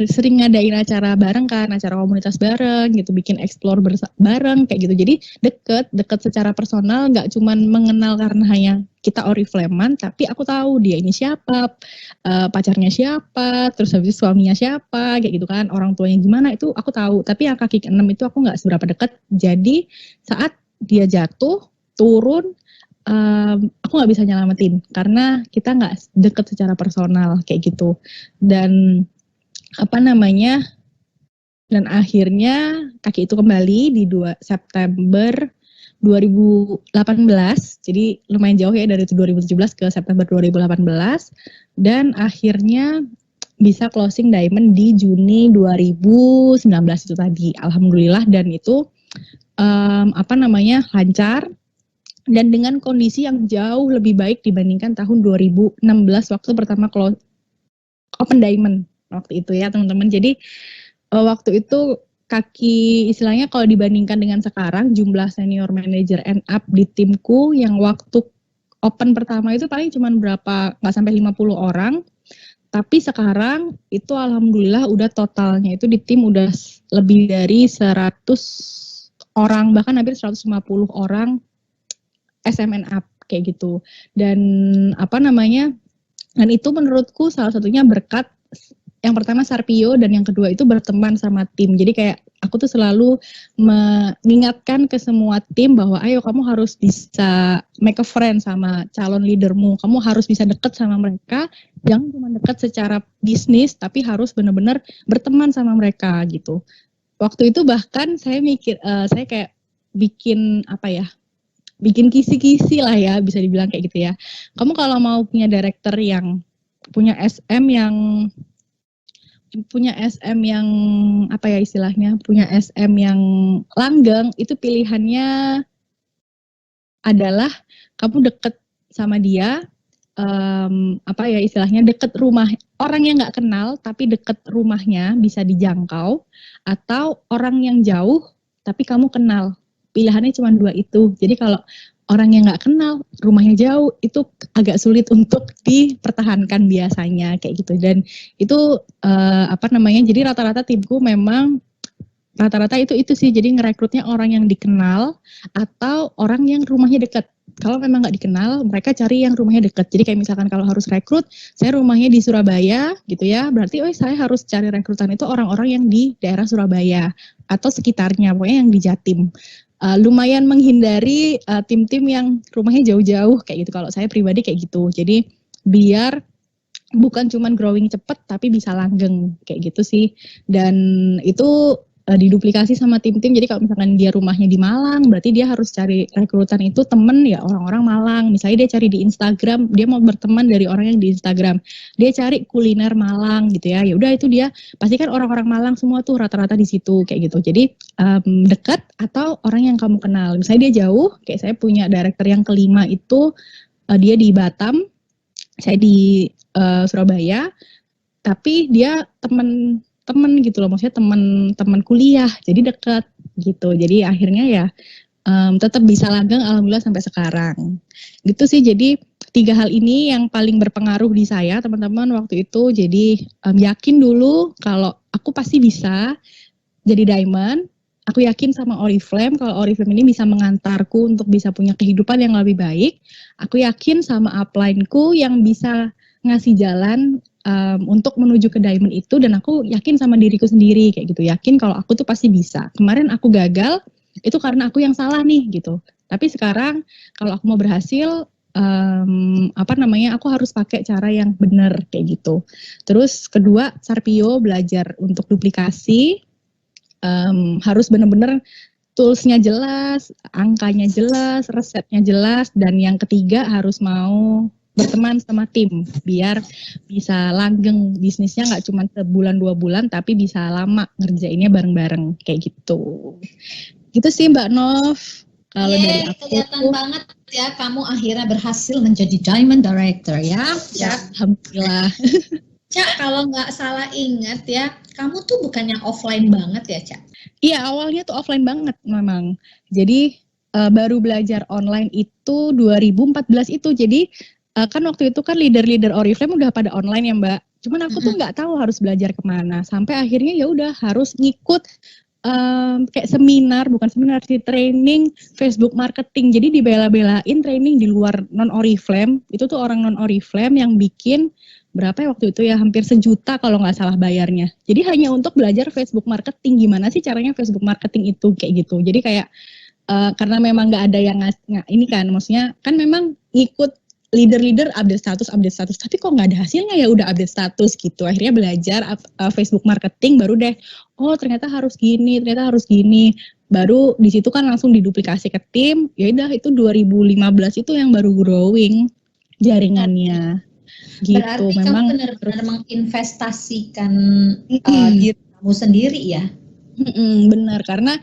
sering ngadain acara bareng kan, acara komunitas bareng gitu, bikin explore bareng kayak gitu. Jadi deket secara personal, nggak cuman mengenal karena hanya kita Oriflame-an, tapi aku tahu dia ini siapa, pacarnya siapa, terus habis itu suaminya siapa kayak gitu kan, orang tuanya gimana itu aku tahu. Tapi yang kaki ke-6 itu aku nggak seberapa deket. Jadi saat dia jatuh turun, aku nggak bisa nyelamatin karena kita nggak deket secara personal kayak gitu. Dan dan akhirnya kaki itu kembali di September 2018, jadi lumayan jauh ya dari 2017 ke September 2018, dan akhirnya bisa closing diamond di Juni 2019 itu tadi, alhamdulillah. Dan itu lancar dan dengan kondisi yang jauh lebih baik dibandingkan tahun 2016 waktu pertama open diamond waktu itu ya teman-teman. Jadi waktu itu kaki istilahnya kalau dibandingkan dengan sekarang jumlah senior manager and up di timku yang waktu open pertama itu paling cuma berapa, nggak sampai 50 orang. Tapi sekarang itu alhamdulillah udah totalnya itu di tim udah lebih dari 100 orang, bahkan hampir 150 orang SMN up kayak gitu. Dan dan itu menurutku salah satunya berkat yang pertama Sarpio dan yang kedua itu berteman sama tim. Jadi kayak aku tuh selalu mengingatkan ke semua tim bahwa ayo kamu harus bisa make a friend sama calon leadermu. Kamu harus bisa deket sama mereka. Jangan cuma deket secara bisnis tapi harus benar-benar berteman sama mereka gitu. Waktu itu bahkan saya saya kayak bikin bikin kisi-kisi lah ya, bisa dibilang kayak gitu ya. Kamu kalau mau punya director yang punya SM yang punya SM yang langgeng, itu pilihannya adalah kamu deket sama dia, deket rumah orang yang nggak kenal tapi deket rumahnya bisa dijangkau, atau orang yang jauh tapi kamu kenal. Pilihannya cuma 2 itu. Jadi kalau orang yang nggak kenal, rumahnya jauh, itu agak sulit untuk dipertahankan biasanya kayak gitu. Dan itu jadi rata-rata timku memang rata-rata itu sih. Jadi ngerekrutnya orang yang dikenal atau orang yang rumahnya dekat. Kalau memang nggak dikenal, mereka cari yang rumahnya dekat. Jadi kayak misalkan kalau harus rekrut, saya rumahnya di Surabaya gitu ya, berarti saya harus cari rekrutan itu orang-orang yang di daerah Surabaya atau sekitarnya, pokoknya yang di Jatim. Lumayan menghindari tim-tim yang rumahnya jauh-jauh kayak gitu. Kalau saya pribadi kayak gitu. Jadi biar bukan cuman growing cepet tapi bisa langgeng kayak gitu sih. Dan itu diduplikasi sama tim-tim. Jadi kalau misalkan dia rumahnya di Malang, berarti dia harus cari rekrutan itu temen ya orang-orang Malang. Misalnya dia cari di Instagram, dia mau berteman dari orang yang di Instagram. Dia cari kuliner Malang gitu ya. Ya udah itu dia pasti kan orang-orang Malang semua tuh rata-rata di situ kayak gitu. Jadi dekat atau orang yang kamu kenal. Misalnya dia jauh, kayak saya punya director yang kelima itu dia di Batam, saya di Surabaya, tapi dia teman gitu loh, maksudnya teman kuliah, jadi dekat gitu. Jadi akhirnya ya tetap bisa langgeng alhamdulillah sampai sekarang. Gitu sih. Jadi 3 hal ini yang paling berpengaruh di saya teman-teman waktu itu. Jadi yakin dulu kalau aku pasti bisa jadi diamond. Aku yakin sama Oriflame kalau Oriflame ini bisa mengantarku untuk bisa punya kehidupan yang lebih baik. Aku yakin sama upline-ku yang bisa ngasih jalan untuk menuju ke diamond itu, dan aku yakin sama diriku sendiri kayak gitu, yakin kalau aku tuh pasti bisa. Kemarin aku gagal itu karena aku yang salah nih gitu, tapi sekarang kalau aku mau berhasil aku harus pakai cara yang benar kayak gitu. Terus kedua, Sarpio belajar untuk duplikasi, harus benar-benar toolsnya jelas, angkanya jelas, resepnya jelas, dan yang ketiga harus mau berteman sama tim biar bisa langgeng bisnisnya, nggak cuma sebulan 2 bulan tapi bisa lama ngerjainnya bareng-bareng kayak gitu. Gitu sih Mbak Nov. Kalau dari aku kelihatan banget ya kamu akhirnya berhasil menjadi Diamond Director ya. Ya, alhamdulillah. Cak, kalau nggak salah ingat ya, kamu tuh bukannya offline banget ya, Cak? Iya, awalnya tuh offline banget memang. Jadi baru belajar online itu 2014 itu. Jadi kan waktu itu kan leader-leader Oriflame udah pada online ya Mbak. Cuman aku tuh nggak tahu harus belajar kemana. Sampai akhirnya ya udah harus ngikut kayak seminar, bukan seminar sih, training Facebook marketing. Jadi dibela-belain training di luar non Oriflame. Itu tuh orang non Oriflame yang bikin berapa ya waktu itu ya, hampir 1 juta kalau nggak salah bayarnya. Jadi hanya untuk belajar Facebook marketing, gimana sih caranya Facebook marketing itu kayak gitu. Jadi kayak karena memang nggak ada yang ini kan, maksudnya kan memang ngikut leader update status, tapi kok nggak ada hasilnya, ya udah update status gitu. Akhirnya belajar Facebook marketing, baru deh, oh ternyata harus gini, baru di situ kan langsung diduplikasi ke tim. Ya udah itu 2015 itu yang baru growing jaringannya. Gitu. Berarti memang kamu benar-benar menginvestasikan diri kamu sendiri ya? Benar, karena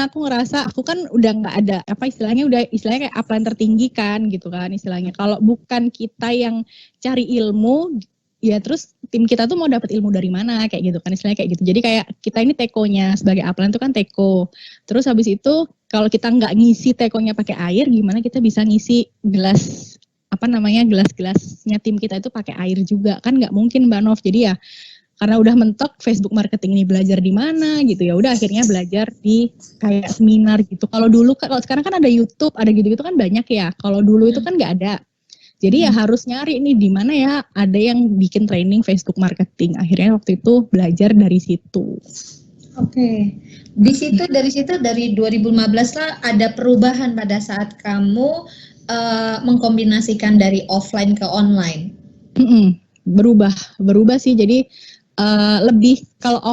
aku ngerasa aku kan udah nggak ada istilahnya kayak upline tertinggi kan gitu kan istilahnya. Kalau bukan kita yang cari ilmu ya terus tim kita tuh mau dapat ilmu dari mana kayak gitu kan, istilahnya kayak gitu. Jadi kayak kita ini tekonya sebagai upline itu kan teko. Terus habis itu kalau kita nggak ngisi tekonya pakai air, gimana kita bisa ngisi gelas gelas-gelasnya tim kita itu pakai air juga kan nggak mungkin Mbak Nov. Jadi ya karena udah mentok Facebook marketing ini belajar di mana gitu, ya udah akhirnya belajar di kayak seminar gitu. Kalau dulu kalau sekarang kan ada YouTube, ada gitu-gitu kan banyak ya. Kalau dulu itu kan nggak ada. Jadi ya harus nyari nih di mana ya ada yang bikin training Facebook marketing. Akhirnya waktu itu belajar dari situ. Oke. Dari situ dari 2015 lah ada perubahan pada saat kamu mengkombinasikan dari offline ke online. Berubah sih. Jadi lebih kalau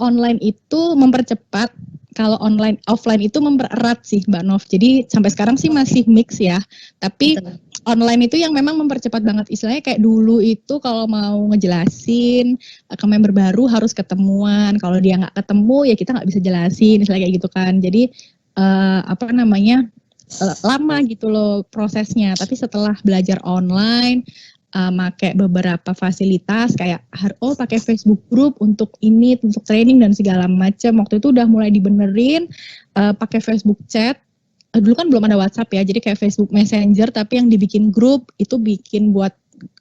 online itu mempercepat, kalau offline itu mempererat sih Mbak Nov. Jadi sampai sekarang sih masih mix ya. Tapi betul. Online itu yang memang mempercepat banget. Istilahnya kayak dulu itu kalau mau ngejelasin ke member baru harus ketemuan. Kalau dia nggak ketemu ya kita nggak bisa jelasin, istilahnya kayak gitu kan. Jadi lama gitu loh prosesnya. Tapi setelah belajar online, pakai beberapa fasilitas kayak pakai Facebook group untuk ini, untuk training dan segala macam. Waktu itu udah mulai dibenerin, pakai Facebook chat. Dulu kan belum ada WhatsApp ya, jadi kayak Facebook Messenger tapi yang dibikin grup itu bikin buat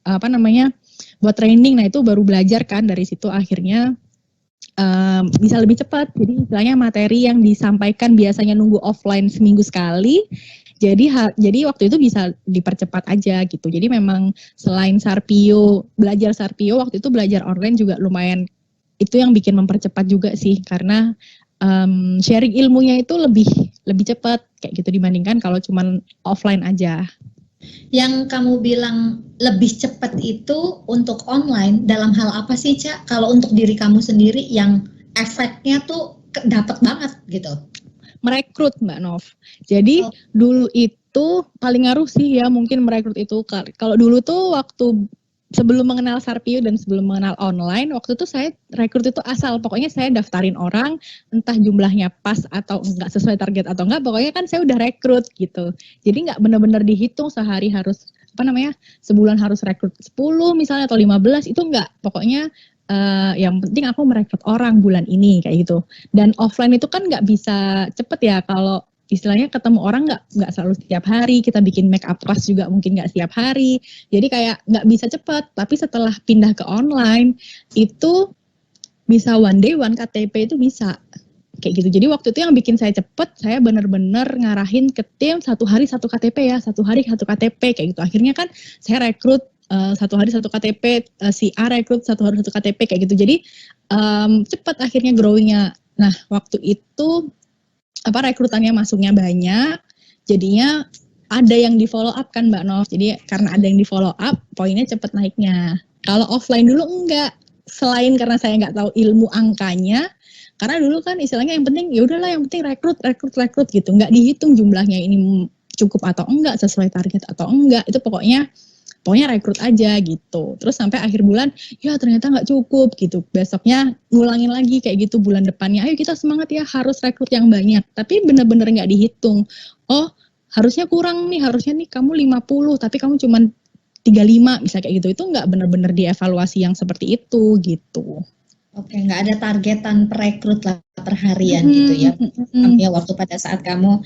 buat training. Nah itu baru belajar kan, dari situ akhirnya bisa lebih cepat. Jadi istilahnya materi yang disampaikan biasanya nunggu offline seminggu sekali, jadi waktu itu bisa dipercepat aja gitu. Jadi memang selain belajar Sarpio, waktu itu belajar online juga lumayan, itu yang bikin mempercepat juga sih, karena sharing ilmunya itu lebih cepat kayak gitu dibandingkan kalau cuman offline aja. Yang kamu bilang lebih cepat itu untuk online dalam hal apa sih, Ca? Kalau untuk diri kamu sendiri yang efeknya tuh dapat banget gitu. Merekrut Mbak Nov. Jadi dulu itu paling ngaruh sih ya mungkin merekrut itu. Kalau dulu tuh waktu sebelum mengenal Sarpio dan sebelum mengenal online, waktu itu saya rekrut itu asal. Pokoknya saya daftarin orang, entah jumlahnya pas atau enggak, sesuai target atau enggak, pokoknya kan saya udah rekrut gitu. Jadi enggak benar-benar dihitung sehari harus, sebulan harus rekrut 10 misalnya atau 15, itu enggak. Pokoknya yang penting aku merekrut orang bulan ini, kayak gitu. Dan offline itu kan enggak bisa cepet ya, kalau istilahnya ketemu orang nggak selalu setiap hari, kita bikin make up class juga mungkin nggak setiap hari, jadi kayak nggak bisa cepat. Tapi setelah pindah ke online itu bisa one day one KTP, itu bisa kayak gitu. Jadi waktu itu yang bikin saya cepet, saya benar-benar ngarahin ke tim 1 hari 1 KTP ya, 1 hari 1 KTP kayak gitu. Akhirnya kan saya rekrut 1 hari 1 KTP, si A rekrut 1 hari 1 KTP kayak gitu. Jadi cepat akhirnya growing-nya. Nah waktu itu rekrutannya masuknya banyak, jadinya ada yang di follow up kan Mbak Nov. Jadi karena ada yang di follow up, poinnya cepet naiknya. Kalau offline dulu enggak, selain karena saya nggak tahu ilmu angkanya, karena dulu kan istilahnya yang penting ya udahlah, yang penting rekrut gitu, nggak dihitung jumlahnya ini cukup atau enggak, sesuai target atau enggak, itu pokoknya rekrut aja gitu. Terus sampai akhir bulan, ya ternyata nggak cukup gitu. Besoknya ngulangin lagi kayak gitu bulan depannya. Ayo kita semangat ya, harus rekrut yang banyak. Tapi benar-benar nggak dihitung. Oh harusnya kurang nih, harusnya nih kamu 50, tapi kamu cuma 35 bisa kayak gitu. Itu nggak benar-benar dievaluasi yang seperti itu gitu. Oke, nggak ada targetan perekrut lah per harian gitu ya. Ya waktu pada saat kamu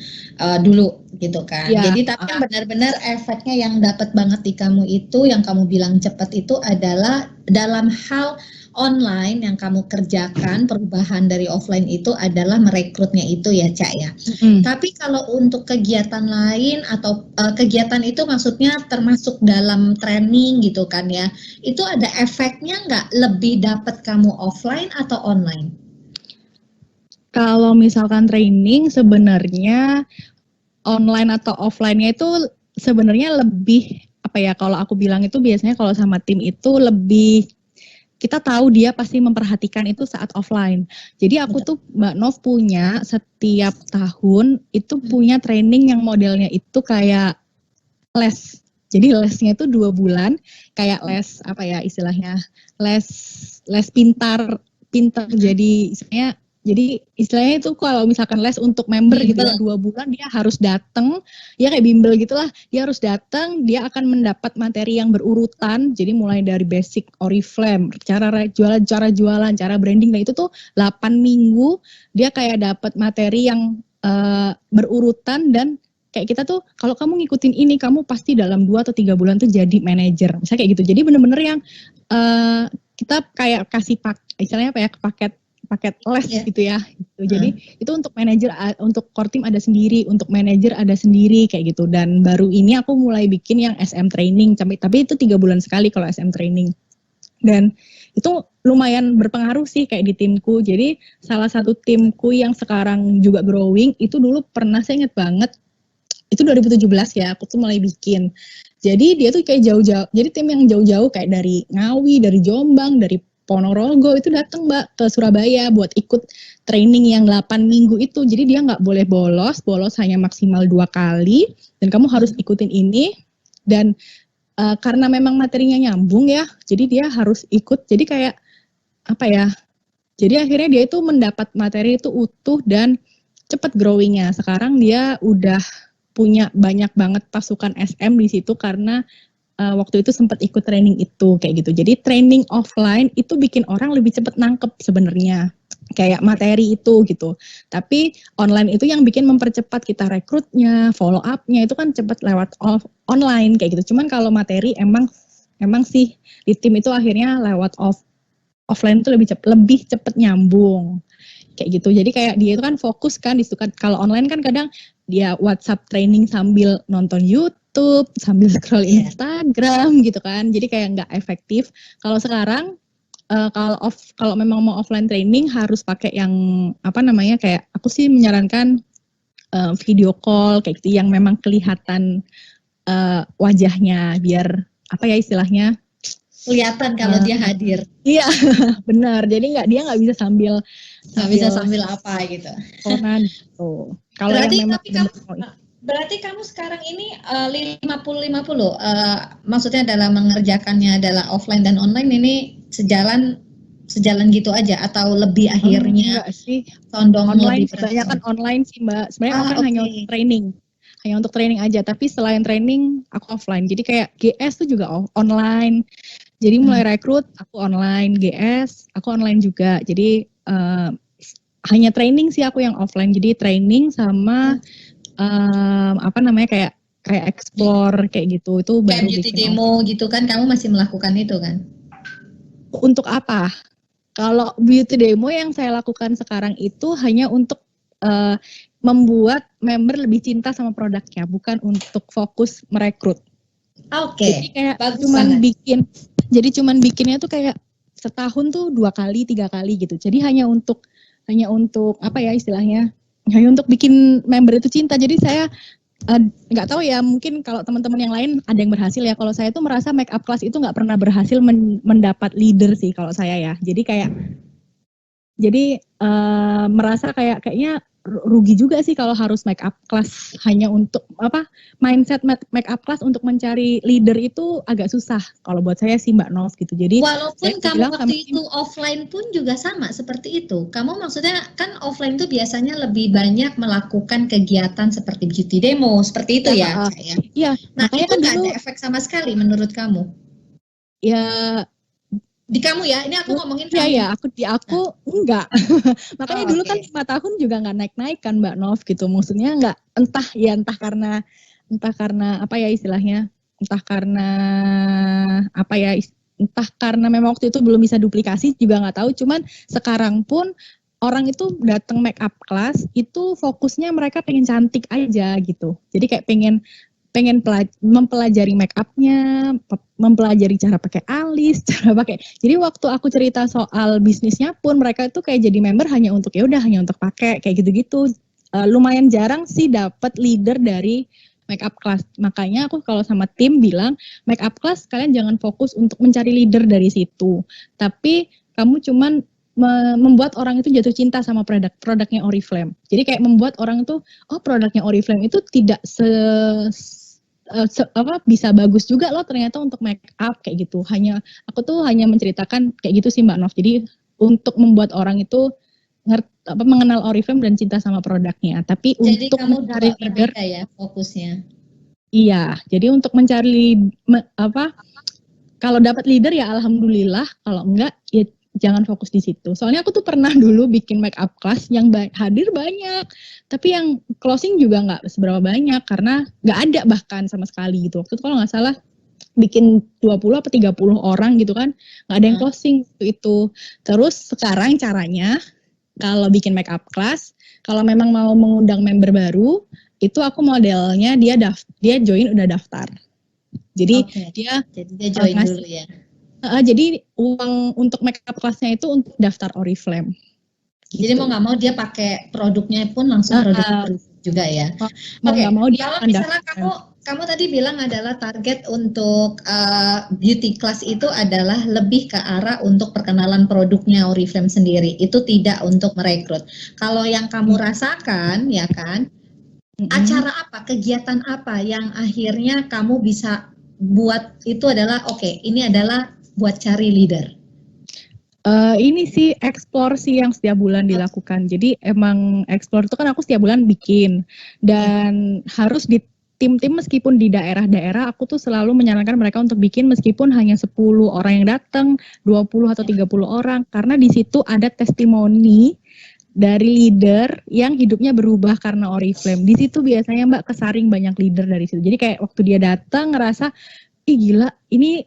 dulu gitu kan. Ya. Jadi tapi yang benar-benar efeknya yang dapat banget di kamu itu, yang kamu bilang cepat itu adalah dalam hal online yang kamu kerjakan, perubahan dari offline itu adalah merekrutnya itu ya Cak ya. Tapi kalau untuk kegiatan lain atau kegiatan itu maksudnya termasuk dalam training gitu kan ya, itu ada efeknya nggak, lebih dapat kamu offline atau online? Kalau misalkan training sebenarnya online atau offline-nya itu sebenarnya lebih kalau aku bilang itu biasanya kalau sama tim itu lebih kita tahu dia pasti memperhatikan itu saat offline. Jadi aku tuh Mbak Nov punya setiap tahun itu punya training yang modelnya itu kayak les. Jadi lesnya itu 2 bulan, kayak les istilahnya les pintar. Jadi istilahnya Jadi istilahnya itu kalau misalkan les untuk member gitu ya, 2 bulan dia harus datang, ya kayak bimbel gitulah, dia harus datang, dia akan mendapat materi yang berurutan, jadi mulai dari basic Oriflame, cara jualan, cara branding, nah itu tuh 8 minggu dia kayak dapat materi yang berurutan dan kayak kita tuh kalau kamu ngikutin ini kamu pasti dalam 2 atau 3 bulan tuh jadi manajer, misalnya kayak gitu. Jadi bener-bener yang kita kayak kasih istilahnya apa ya, paket les gitu ya. Gitu. Jadi itu untuk manajer, untuk core team ada sendiri, untuk manajer ada sendiri kayak gitu. Dan baru ini aku mulai bikin yang SM training, tapi itu 3 bulan sekali kalau SM training. Dan itu lumayan berpengaruh sih kayak di timku. Jadi salah satu timku yang sekarang juga growing itu dulu pernah, saya inget banget, itu 2017 ya, aku tuh mulai bikin. Jadi dia tuh kayak jauh-jauh, jadi tim yang jauh-jauh kayak dari Ngawi, dari Jombang, dari Ponorogo itu datang Mbak ke Surabaya buat ikut training yang 8 minggu itu. Jadi dia nggak boleh bolos hanya maksimal 2 kali dan kamu harus ikutin ini. Dan karena memang materinya nyambung ya, jadi dia harus ikut. Jadi kayak apa ya, jadi akhirnya dia itu mendapat materi itu utuh dan cepat growing-nya. Sekarang dia udah punya banyak banget pasukan SM di situ karena waktu itu sempat ikut training itu kayak gitu. Jadi training offline itu bikin orang lebih cepat nangkep sebenarnya kayak materi itu gitu. Tapi online itu yang bikin mempercepat kita rekrutnya, follow up-nya itu kan cepat lewat online kayak gitu. Cuman kalau materi emang sih di tim itu akhirnya lewat offline itu lebih cepat nyambung kayak gitu. Jadi kayak dia itu kan fokus kan di situ kan. Kalau online kan kadang dia WhatsApp training sambil nonton YouTube, sambil scroll Instagram gitu kan. Jadi kayak nggak efektif. Kalau sekarang kalau memang mau offline training harus pakai yang apa namanya, kayak aku sih menyarankan video call kayak gitu yang memang kelihatan wajahnya biar apa ya istilahnya kelihatan kalau dia hadir. Iya, benar. Jadi dia nggak bisa sambil apa gitu. Konan gitu. Kalau berarti yang memang berarti kamu sekarang ini 50-50. Maksudnya adalah mengerjakannya adalah offline dan online ini sejalan gitu aja atau lebih akhirnya enggak sih. condong Online lebih kebanyakan online sih Mbak. Sebenarnya offline hanya untuk training. Hanya untuk training aja, tapi selain training aku offline. Jadi kayak GS tuh juga online. Jadi mulai rekrut aku online, GS aku online juga. Jadi hanya training sih aku yang offline. Jadi training sama apa namanya kayak explore kayak gitu. Itu kayak beauty demo gitu kan, kamu masih melakukan itu kan? Untuk apa? Kalau beauty demo yang saya lakukan sekarang itu hanya untuk membuat member lebih cinta sama produknya, bukan untuk fokus merekrut. Oke. Jadi kayak cuman bikinnya tuh kayak setahun tuh 2 kali, 3 kali gitu. Jadi hanya untuk apa ya istilahnya? Hanya untuk bikin member itu cinta. Jadi saya nggak tahu ya, mungkin kalau teman-teman yang lain ada yang berhasil ya. Kalau saya tuh merasa make up class itu nggak pernah berhasil mendapat leader sih kalau saya ya. Jadi merasa kayaknya rugi juga sih kalau harus make up class hanya untuk mindset make up class untuk mencari leader itu agak susah kalau buat saya sih Mbak Nov gitu. Jadi walaupun kamu waktu itu offline pun juga sama seperti itu. Kamu maksudnya kan offline itu biasanya lebih banyak melakukan kegiatan seperti beauty demo seperti itu ya. Iya. Nah itu kan nggak ada efek sama sekali menurut kamu? Ya. Di kamu ya, ini aku ngomongin kamu. Iya, aku enggak. Makanya dulu kan 5 tahun juga enggak naik-naik kan Mbak Nov gitu. Maksudnya enggak, entah karena apa ya istilahnya, entah karena memang waktu itu belum bisa duplikasi juga enggak tahu. Cuman sekarang pun orang itu datang make up class itu fokusnya mereka pengen cantik aja gitu. Jadi kayak pengen mempelajari make up-nya, mempelajari cara pakai alis, Jadi waktu aku cerita soal bisnisnya pun mereka itu kayak jadi member hanya untuk pakai kayak gitu-gitu. Lumayan jarang sih dapat leader dari make up class. Makanya aku kalau sama tim bilang, make up class kalian jangan fokus untuk mencari leader dari situ. Tapi kamu cuman membuat orang itu jatuh cinta sama produknya Oriflame. Jadi kayak membuat orang itu, produknya Oriflame itu tidak bisa bagus juga loh ternyata untuk make up kayak gitu. Aku tuh hanya menceritakan kayak gitu sih Mbak Nov. Jadi untuk membuat orang itu mengenal Oriflame dan cinta sama produknya. Tapi Jadi untuk kamu mencari dua leader, berbeda ya fokusnya. iya. Jadi untuk mencari kalau dapat leader ya alhamdulillah, kalau enggak ya jangan fokus di situ. Soalnya aku tuh pernah dulu bikin make up class yang hadir banyak, tapi yang closing juga nggak seberapa banyak karena nggak ada bahkan sama sekali gitu. Waktu itu kalau nggak salah bikin 20 atau 30 orang gitu kan, nggak ada yang closing itu. Terus sekarang caranya kalau bikin make up class, kalau memang mau mengundang member baru, itu aku modelnya dia join udah daftar. Jadi dia join dulu ya. Jadi uang untuk make up class-nya itu untuk daftar Oriflame. Gitu. Jadi mau nggak mau dia pakai produknya pun langsung produk juga ya. Oke. Kalau misalnya kamu tadi bilang adalah target untuk beauty class itu adalah lebih ke arah untuk perkenalan produknya Oriflame sendiri. Itu tidak untuk merekrut. Kalau yang kamu rasakan ya kan, acara apa, kegiatan apa yang akhirnya kamu bisa buat itu adalah ini adalah buat cari leader. Ini sih explore sih yang setiap bulan dilakukan. Jadi emang explore itu kan aku setiap bulan bikin dan harus di tim-tim meskipun di daerah-daerah aku tuh selalu menyarankan mereka untuk bikin meskipun hanya 10 orang yang datang, 20 atau 30 orang karena di situ ada testimoni dari leader yang hidupnya berubah karena Oriflame. Di situ biasanya Mbak kesaring banyak leader dari situ. Jadi kayak waktu dia datang ngerasa, ih gila ini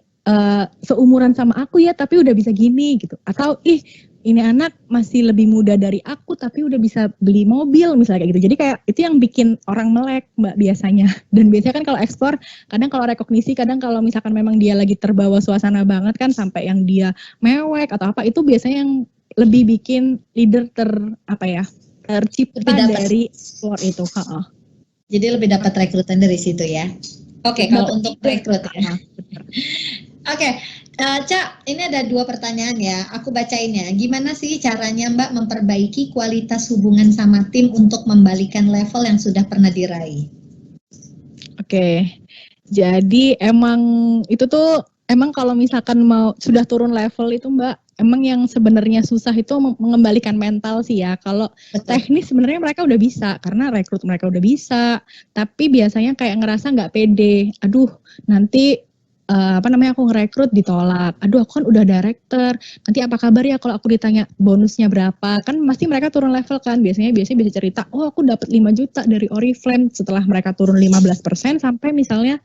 seumuran sama aku ya tapi udah bisa gini gitu. Atau ini anak masih lebih muda dari aku tapi udah bisa beli mobil misalnya kayak gitu. Jadi kayak itu yang bikin orang melek Mbak biasanya. Dan biasanya kan kalau ekspor, kadang kalau rekognisi, kadang kalau misalkan memang dia lagi terbawa suasana banget kan sampai yang dia mewek atau apa, itu biasanya yang lebih bikin leader tercipta dari explore itu. Jadi lebih dapat rekrutan dari situ ya. Kalau untuk rekrut ya. Cak, ini ada 2 pertanyaan ya, aku bacain ya. Gimana sih caranya Mbak memperbaiki kualitas hubungan sama tim untuk membalikan level yang sudah pernah diraih? Jadi emang itu tuh, emang kalau misalkan sudah turun level itu Mbak, emang yang sebenarnya susah itu mengembalikan mental sih ya. Kalau teknis sebenarnya mereka udah bisa, karena rekrut mereka udah bisa, tapi biasanya kayak ngerasa nggak pede. Aduh, nanti aku ngerekrut ditolak. Aduh, aku kan udah director. Nanti apa kabar ya kalau aku ditanya bonusnya berapa? Kan pasti mereka turun level kan. Biasanya bisa cerita, oh aku dapat 5 juta dari Oriflame setelah mereka turun 15% sampai misalnya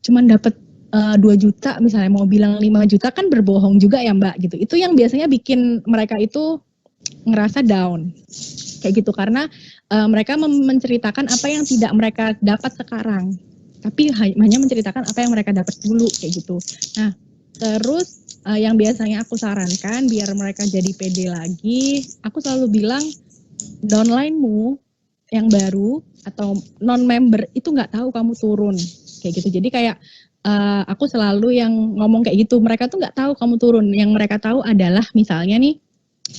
cuman dapat 2 juta misalnya, mau bilang 5 juta kan berbohong juga ya Mbak gitu. Itu yang biasanya bikin mereka itu ngerasa down. Kayak gitu karena mereka menceritakan apa yang tidak mereka dapat sekarang. Tapi hanya menceritakan apa yang mereka dapat dulu kayak gitu. Nah, terus yang biasanya aku sarankan biar mereka jadi pede lagi, aku selalu bilang downline-mu yang baru atau non-member itu nggak tahu kamu turun kayak gitu. Jadi kayak aku selalu yang ngomong kayak gitu, mereka tuh nggak tahu kamu turun. Yang mereka tahu adalah misalnya nih,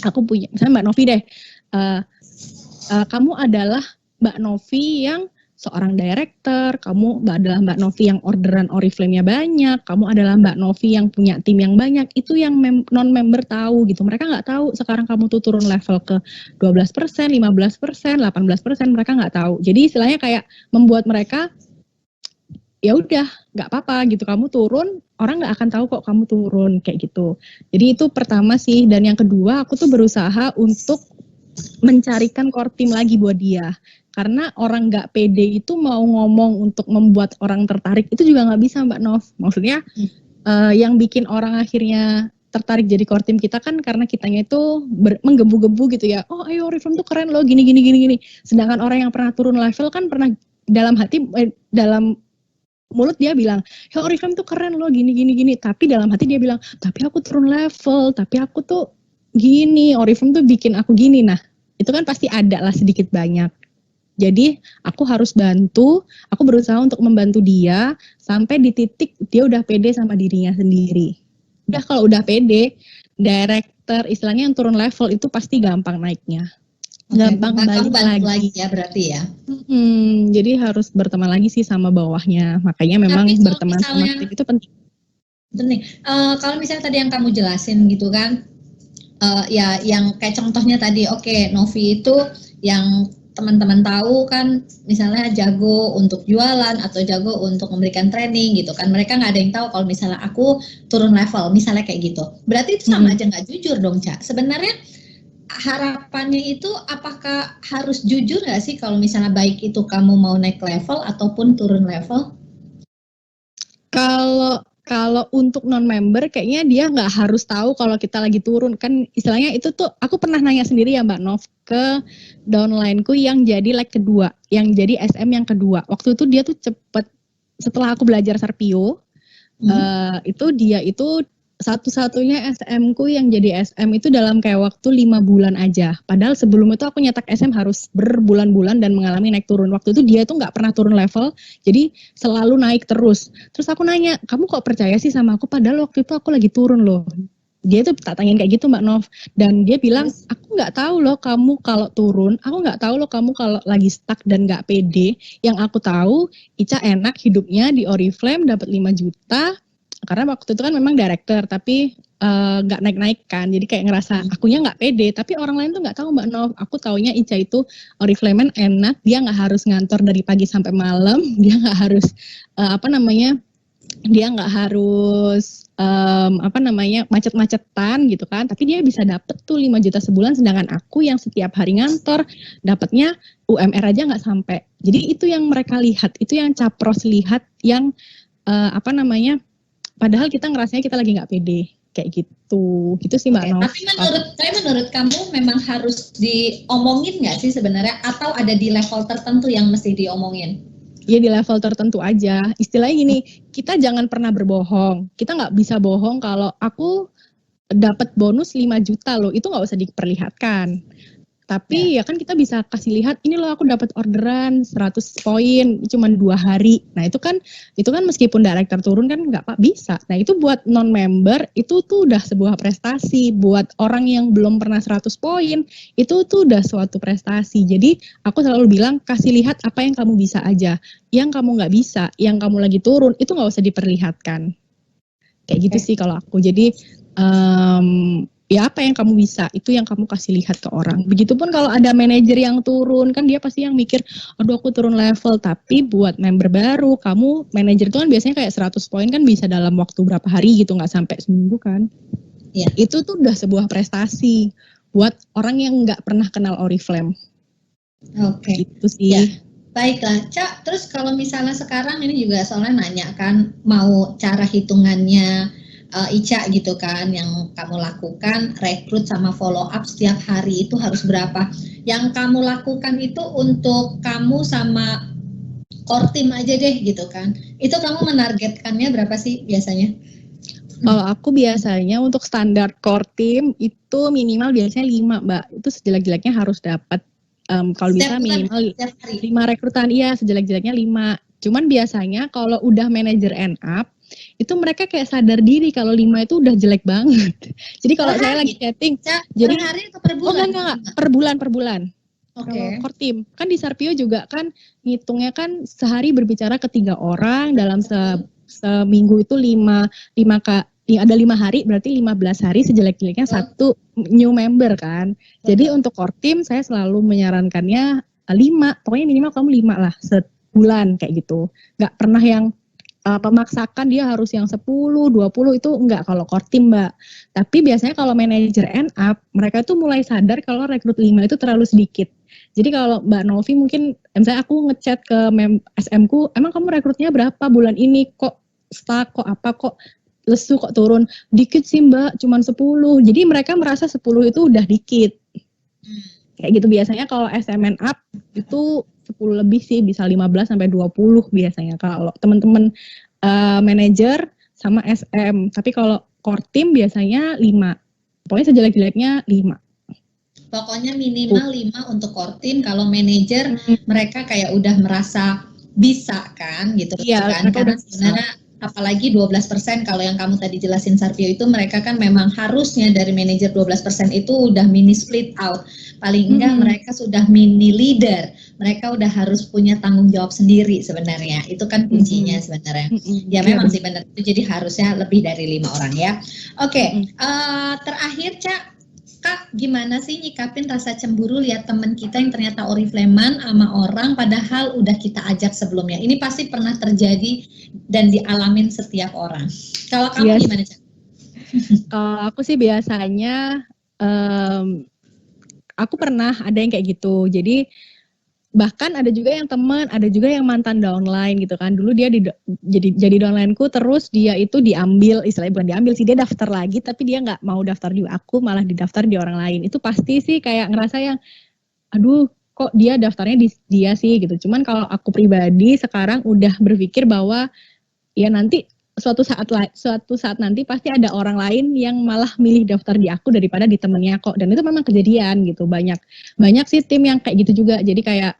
aku punya misalnya Mbak Novi deh, kamu adalah Mbak Novi yang seorang director, kamu adalah Mbak Novi yang orderan Oriflame-nya banyak, kamu adalah Mbak Novi yang punya tim yang banyak, itu yang non-member tahu gitu. Mereka nggak tahu sekarang kamu tuh turun level ke 12%, 15%, 18%, mereka nggak tahu. Jadi istilahnya kayak membuat mereka, ya udah nggak apa-apa gitu, kamu turun, orang nggak akan tahu kok kamu turun, kayak gitu. Jadi itu pertama sih, dan yang kedua aku tuh berusaha untuk mencarikan core team lagi buat dia. Karena orang nggak pede itu mau ngomong untuk membuat orang tertarik itu juga nggak bisa Mbak Nov. Maksudnya yang bikin orang akhirnya tertarik jadi core team kita kan karena kitanya itu menggebu-gebu gitu ya. Oh ayo Oriflame tuh keren loh gini. Sedangkan orang yang pernah turun level kan pernah dalam hati, dalam mulut dia bilang, ya Oriflame tuh keren loh gini. Tapi dalam hati dia bilang, tapi aku turun level, tapi aku tuh gini, Oriflame tuh bikin aku gini. Nah itu kan pasti ada lah sedikit banyak. Jadi aku harus bantu, aku berusaha untuk membantu dia sampai di titik dia udah pede sama dirinya sendiri. Udah kalau udah pede, director istilahnya yang turun level itu pasti gampang naiknya. Gampang balik lagi ya berarti ya. Jadi harus berteman lagi sih sama bawahnya. Makanya memang berteman sama tim itu penting. Kalau misalnya tadi yang kamu jelasin gitu kan, ya yang kayak contohnya tadi, oke, Novi itu yang teman-teman tahu kan misalnya jago untuk jualan atau jago untuk memberikan training gitu kan, mereka nggak ada yang tahu kalau misalnya aku turun level misalnya kayak gitu, berarti itu sama aja nggak jujur dong, Ca. Sebenarnya harapannya itu apakah harus jujur nggak sih kalau misalnya baik itu kamu mau naik level ataupun turun level? Kalau untuk non-member kayaknya dia nggak harus tahu kalau kita lagi turun, kan istilahnya itu tuh aku pernah nanya sendiri ya Mbak Nov ke downline-ku yang jadi leg kedua, yang jadi SM yang kedua. Waktu itu dia tuh cepet, setelah aku belajar Sarpio, itu dia itu satu-satunya SM-ku yang jadi SM itu dalam kayak waktu 5 bulan aja. Padahal sebelum itu aku nyetak SM harus berbulan-bulan dan mengalami naik turun. Waktu itu dia tuh nggak pernah turun level, jadi selalu naik terus. Terus aku nanya, kamu kok percaya sih sama aku? Padahal waktu itu aku lagi turun loh. Dia tuh tak tanyain kayak gitu Mbak Nov. Dan dia bilang, aku nggak tahu loh kamu kalau turun, aku nggak tahu loh kamu kalau lagi stuck dan nggak pede. Yang aku tahu, Ica enak hidupnya di Oriflame, dapat 5 juta, karena waktu itu kan memang director tapi nggak naik-naik kan, jadi kayak ngerasa akunya nggak pede, tapi orang lain tuh nggak tahu Mbak Nov. Aku taunya Ica itu Oriflame enak, dia nggak harus ngantor dari pagi sampai malam, dia nggak harus dia nggak harus macet-macetan gitu kan, tapi dia bisa dapet tuh 5 juta sebulan, sedangkan aku yang setiap hari ngantor dapatnya UMR aja nggak sampai. Jadi itu yang mereka lihat, itu yang capros lihat, yang padahal kita ngerasanya kita lagi nggak pede, kayak gitu sih Mbak Nov. Tapi menurut kamu memang harus diomongin nggak sih sebenarnya, atau ada di level tertentu yang mesti diomongin? Ya di level tertentu aja. Istilahnya gini, kita jangan pernah berbohong. Kita nggak bisa bohong kalau aku dapat bonus 5 juta loh, itu nggak usah diperlihatkan. Tapi ya kan kita bisa kasih lihat, ini loh aku dapat orderan 100 poin cuma 2 hari. Nah itu kan meskipun director turun kan nggak bisa. Nah itu buat non-member itu tuh udah sebuah prestasi. Buat orang yang belum pernah 100 poin itu tuh udah suatu prestasi. Jadi aku selalu bilang, kasih lihat apa yang kamu bisa aja. Yang kamu nggak bisa, yang kamu lagi turun itu nggak usah diperlihatkan. Kayak gitu sih kalau aku. Jadi ya apa yang kamu bisa, itu yang kamu kasih lihat ke orang. Begitupun kalau ada manajer yang turun, kan dia pasti yang mikir, aduh aku turun level. Tapi buat member baru, kamu manajer itu kan biasanya kayak 100 poin kan bisa dalam waktu berapa hari gitu, nggak sampai seminggu kan. Ya. Itu tuh udah sebuah prestasi buat orang yang nggak pernah kenal Oriflame. Oke. Gitu sih. Ya. Baiklah, Ca, terus kalau misalnya sekarang ini juga soalnya nanya kan, mau cara hitungannya Ica gitu kan, yang kamu lakukan rekrut sama follow up setiap hari itu harus berapa? Yang kamu lakukan itu untuk kamu sama core team aja deh gitu kan, itu kamu menargetkannya berapa sih biasanya? Kalau aku biasanya untuk standar core team itu minimal biasanya 5 Mbak, itu sejelek-jeleknya harus dapat. Kalau bisa minimal 5 rekrutan, iya sejelek-jeleknya 5. Cuman biasanya kalau udah manager end up, itu mereka kayak sadar diri kalau 5 itu udah jelek banget. Jadi kalau saya lagi chatting, jadi per hari atau per bulan? Enggak, per bulan. Kalau core team, kan di Sarpio juga kan ngitungnya kan sehari berbicara ke 3 orang, dalam seminggu itu 5 ada 5 hari, berarti 15 hari sejelek-jeleknya 1 new member kan. Jadi untuk core team saya selalu menyarankannya 5, pokoknya minimal kamu 5 lah sebulan kayak gitu. Nggak pernah yang memaksakan dia harus yang 10, 20 itu enggak kalau core team Mbak. Tapi biasanya kalau manager end up, mereka tuh mulai sadar kalau rekrut 5 itu terlalu sedikit. Jadi kalau Mbak Novi mungkin, misalnya aku ngechat ke SM-ku, emang kamu rekrutnya berapa bulan ini, kok stuck, kok apa, kok lesu, kok turun, dikit sih Mbak, cuman 10. Jadi mereka merasa 10 itu udah dikit. Kayak gitu biasanya kalau SM end up itu 10 lebih sih, bisa 15 sampai 20 biasanya kalau teman-teman manajer sama SM. Tapi kalau core team biasanya 5. Pokoknya sejelek-jeleknya 5. Pokoknya minimal 5 untuk core team. Kalau manajer mereka kayak udah merasa bisa kan gitu kan. Karena sebenarnya apalagi 12% kalau yang kamu tadi jelasin Sarpio itu, mereka kan memang harusnya dari manajer 12% itu udah mini split out. Paling enggak mereka sudah mini leader, mereka udah harus punya tanggung jawab sendiri sebenarnya. Itu kan kuncinya sebenarnya. Ya memang sih benar itu, jadi harusnya lebih dari 5 orang ya. Oke, terakhir Ca, Kak, gimana sih nyikapin rasa cemburu lihat teman kita yang ternyata oriflamean sama orang padahal udah kita ajak sebelumnya? Ini pasti pernah terjadi dan dialamin setiap orang. Kalau kamu gimana, Cak? Kalau aku sih biasanya aku pernah ada yang kayak gitu. Jadi bahkan ada juga yang teman, ada juga yang mantan downline gitu kan. Dulu dia jadi downlineku, terus dia itu diambil, istilahnya bukan diambil sih, dia daftar lagi tapi dia nggak mau daftar di aku, malah didaftar di orang lain. Itu pasti sih kayak ngerasa yang aduh kok dia daftarnya di dia sih gitu. Cuman kalau aku pribadi sekarang udah berpikir bahwa ya nanti suatu saat nanti pasti ada orang lain yang malah milih daftar di aku daripada di temennya kok. Dan itu memang kejadian gitu. Banyak sih tim yang kayak gitu juga. Jadi kayak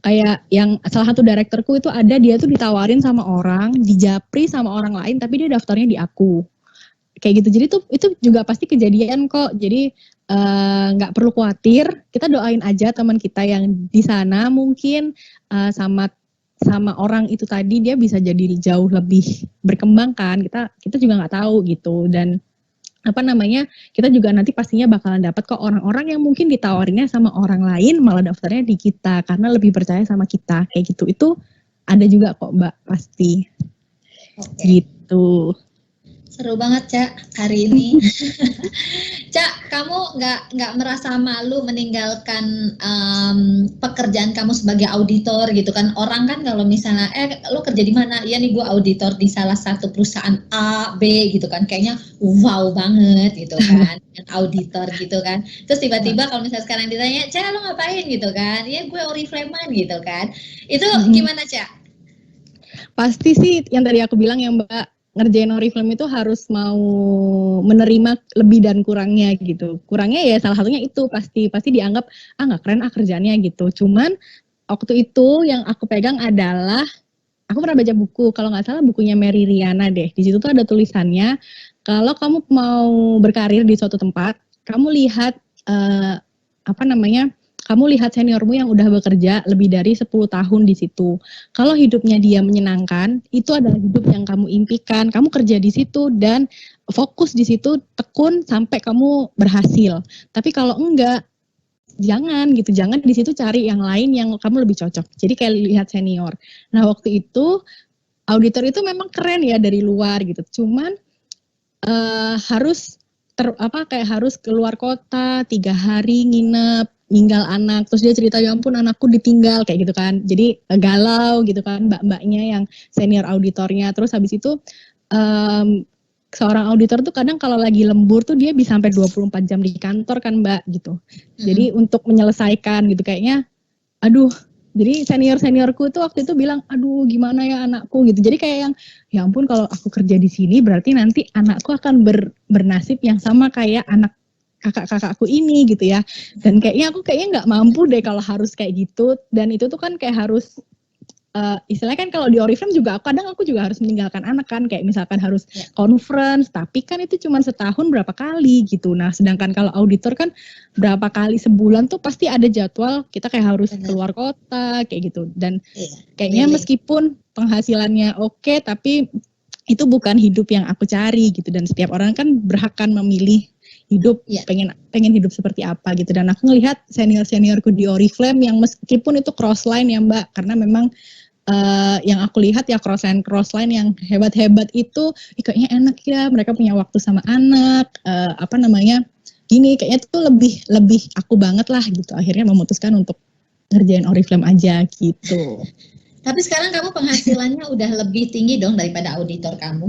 kayak yang salah satu direkturku itu ada, dia tuh ditawarin sama orang, dijapri sama orang lain, tapi dia daftarnya di aku. Kayak gitu. Jadi tuh itu juga pasti kejadian kok. Jadi nggak perlu khawatir. Kita doain aja teman kita yang di sana mungkin sama orang itu tadi dia bisa jadi jauh lebih berkembang kan. Kita juga nggak tahu gitu. Dan kita juga nanti pastinya bakalan dapat kok orang-orang yang mungkin ditawarinnya sama orang lain malah daftarnya di kita karena lebih percaya sama kita kayak gitu. Itu ada juga kok Mbak, pasti. Gitu. Seru banget, Cak, hari ini. Cak, kamu nggak merasa malu meninggalkan pekerjaan kamu sebagai auditor gitu kan? Orang kan kalau misalnya, lo kerja di mana? Ya nih gue auditor di salah satu perusahaan A, B gitu kan. Kayaknya wow banget gitu kan, auditor gitu kan. Terus tiba-tiba kalau misalnya sekarang ditanya, Cak lo ngapain gitu kan? Ya gue oriflamean gitu kan. Itu gimana, Cak? Pasti sih yang tadi aku bilang ya Mbak, ngerjain oriflame itu harus mau menerima lebih dan kurangnya gitu. Kurangnya ya salah satunya itu pasti dianggap nggak keren kerjaannya gitu. Cuman waktu itu yang aku pegang adalah aku pernah baca buku, kalau nggak salah bukunya Mary Riana deh. Di situ tuh ada tulisannya kalau kamu mau berkarir di suatu tempat, kamu lihat kamu lihat seniormu yang udah bekerja lebih dari 10 tahun di situ. Kalau hidupnya dia menyenangkan, itu adalah hidup yang kamu impikan. Kamu kerja di situ dan fokus di situ, tekun sampai kamu berhasil. Tapi kalau enggak, jangan di situ cari yang lain yang kamu lebih cocok. Jadi kayak lihat senior. Nah, waktu itu auditor itu memang keren ya dari luar gitu. Cuman harus keluar kota 3 hari nginep, ninggal anak, terus dia cerita ya ampun anakku ditinggal kayak gitu kan, jadi galau gitu kan mbak-mbaknya yang senior auditornya. Terus habis itu seorang auditor tuh kadang kalau lagi lembur tuh dia bisa sampai 24 jam di kantor kan Mbak gitu. Jadi untuk menyelesaikan gitu kayaknya aduh. Jadi seniorku tuh waktu itu bilang, aduh gimana ya anakku gitu. Jadi kayak yang, ya ampun kalau aku kerja di sini berarti nanti anakku akan bernasib yang sama kayak anak kakak-kakakku ini gitu ya. Dan kayaknya aku nggak mampu deh kalau harus kayak gitu. Dan itu tuh kan kayak harus, istilahnya kan kalau di Oriflame juga kadang aku juga harus meninggalkan anak kan. Kayak misalkan harus conference, tapi kan itu cuma setahun berapa kali gitu. Nah sedangkan kalau auditor kan berapa kali sebulan tuh pasti ada jadwal kita kayak harus keluar kota kayak gitu. Dan kayaknya meskipun penghasilannya oke, tapi itu bukan hidup yang aku cari gitu. Dan setiap orang kan berhak kan memilih hidup, pengen hidup seperti apa gitu. Dan aku ngelihat seniorku di Oriflame yang meskipun itu crossline ya Mbak, karena memang yang aku lihat ya crossline yang hebat-hebat itu kayaknya enak ya, mereka punya waktu sama anak, gini kayaknya itu lebih aku banget lah gitu. Akhirnya memutuskan untuk ngerjain Oriflame aja gitu. Tapi sekarang kamu penghasilannya udah lebih tinggi dong daripada auditor kamu.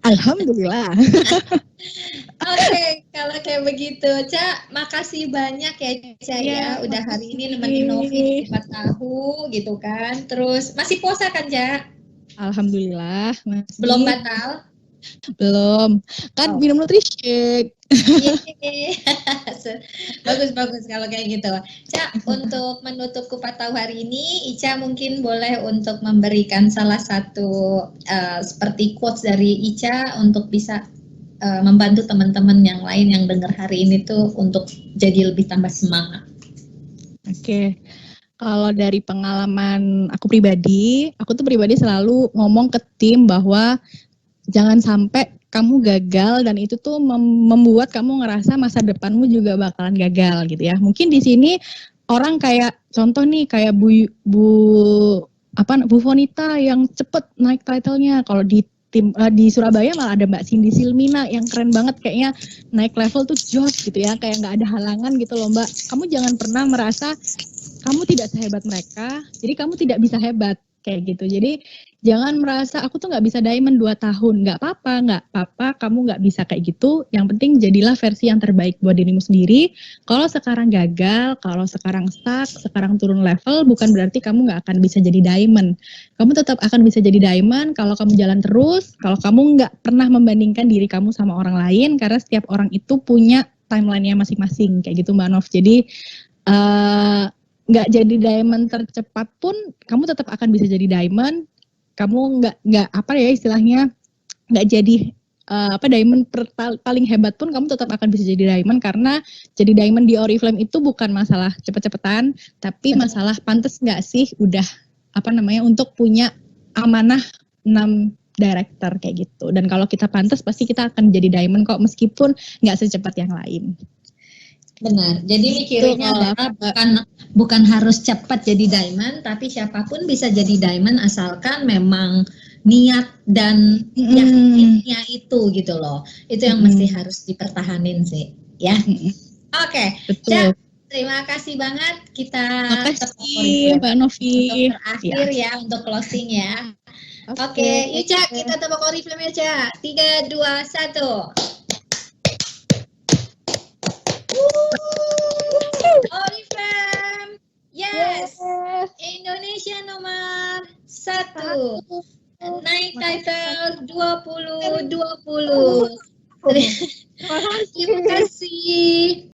Alhamdulillah. Oke, kalau kayak begitu, Ca, makasih banyak ya Ca ya, udah hari ini nemenin Novi 4 tahu gitu kan. Terus masih puasa kan Ca? Alhamdulillah. Masih. Belum batal? Belum, kan minum nutrishake. Bagus kalau kayak gitu. Ca, untuk menutup kupat tahu hari ini, Ica mungkin boleh untuk memberikan salah satu seperti quotes dari Ica untuk bisa membantu teman-teman yang lain yang dengar hari ini tuh untuk jadi lebih tambah semangat. Oke. Kalau dari pengalaman aku pribadi selalu ngomong ke tim bahwa jangan sampai kamu gagal dan itu tuh membuat kamu ngerasa masa depanmu juga bakalan gagal gitu ya. Mungkin di sini orang kayak contoh nih kayak Bu Vonita yang cepet naik title-nya. Kalau di di Surabaya malah ada Mbak Cindy Silmina yang keren banget, kayaknya naik level tuh jos gitu ya, kayak nggak ada halangan gitu loh Mbak. Kamu jangan pernah merasa kamu tidak sehebat mereka, jadi kamu tidak bisa hebat kayak gitu. Jadi jangan merasa aku tuh nggak bisa diamond 2 tahun, nggak apa-apa, kamu nggak bisa kayak gitu. Yang penting jadilah versi yang terbaik buat dirimu sendiri. Kalau sekarang gagal, kalau sekarang stuck, sekarang turun level, bukan berarti kamu nggak akan bisa jadi diamond. Kamu tetap akan bisa jadi diamond kalau kamu jalan terus, kalau kamu nggak pernah membandingkan diri kamu sama orang lain, karena setiap orang itu punya timeline-nya masing-masing kayak gitu Mbak Nov. Jadi nggak jadi diamond tercepat pun kamu tetap akan bisa jadi diamond. Kamu nggak apa ya istilahnya, nggak jadi diamond paling hebat pun kamu tetap akan bisa jadi diamond, karena jadi diamond di Oriflame itu bukan masalah cepet-cepetan, tapi masalah pantas nggak sih udah untuk punya amanah 6 director kayak gitu. Dan kalau kita pantas pasti kita akan jadi diamond kok, meskipun nggak secepat yang lain. Benar. Jadi mikirinnya adalah bukan harus cepat jadi diamond, tapi siapapun bisa jadi diamond asalkan memang niat dan yakinnya itu gitu loh. Itu yang mesti harus dipertahanin sih, ya. Oke. Cak, terima kasih banget. Kita kasih Mbak Novi. Terakhir ya untuk closing ya. Oke, yuk Cak, kita tepuk Oriflame ya Cak. 3, 2, 1. Oriflame, yes, Indonesia nomor 1, naik title 2020. Terima kasih.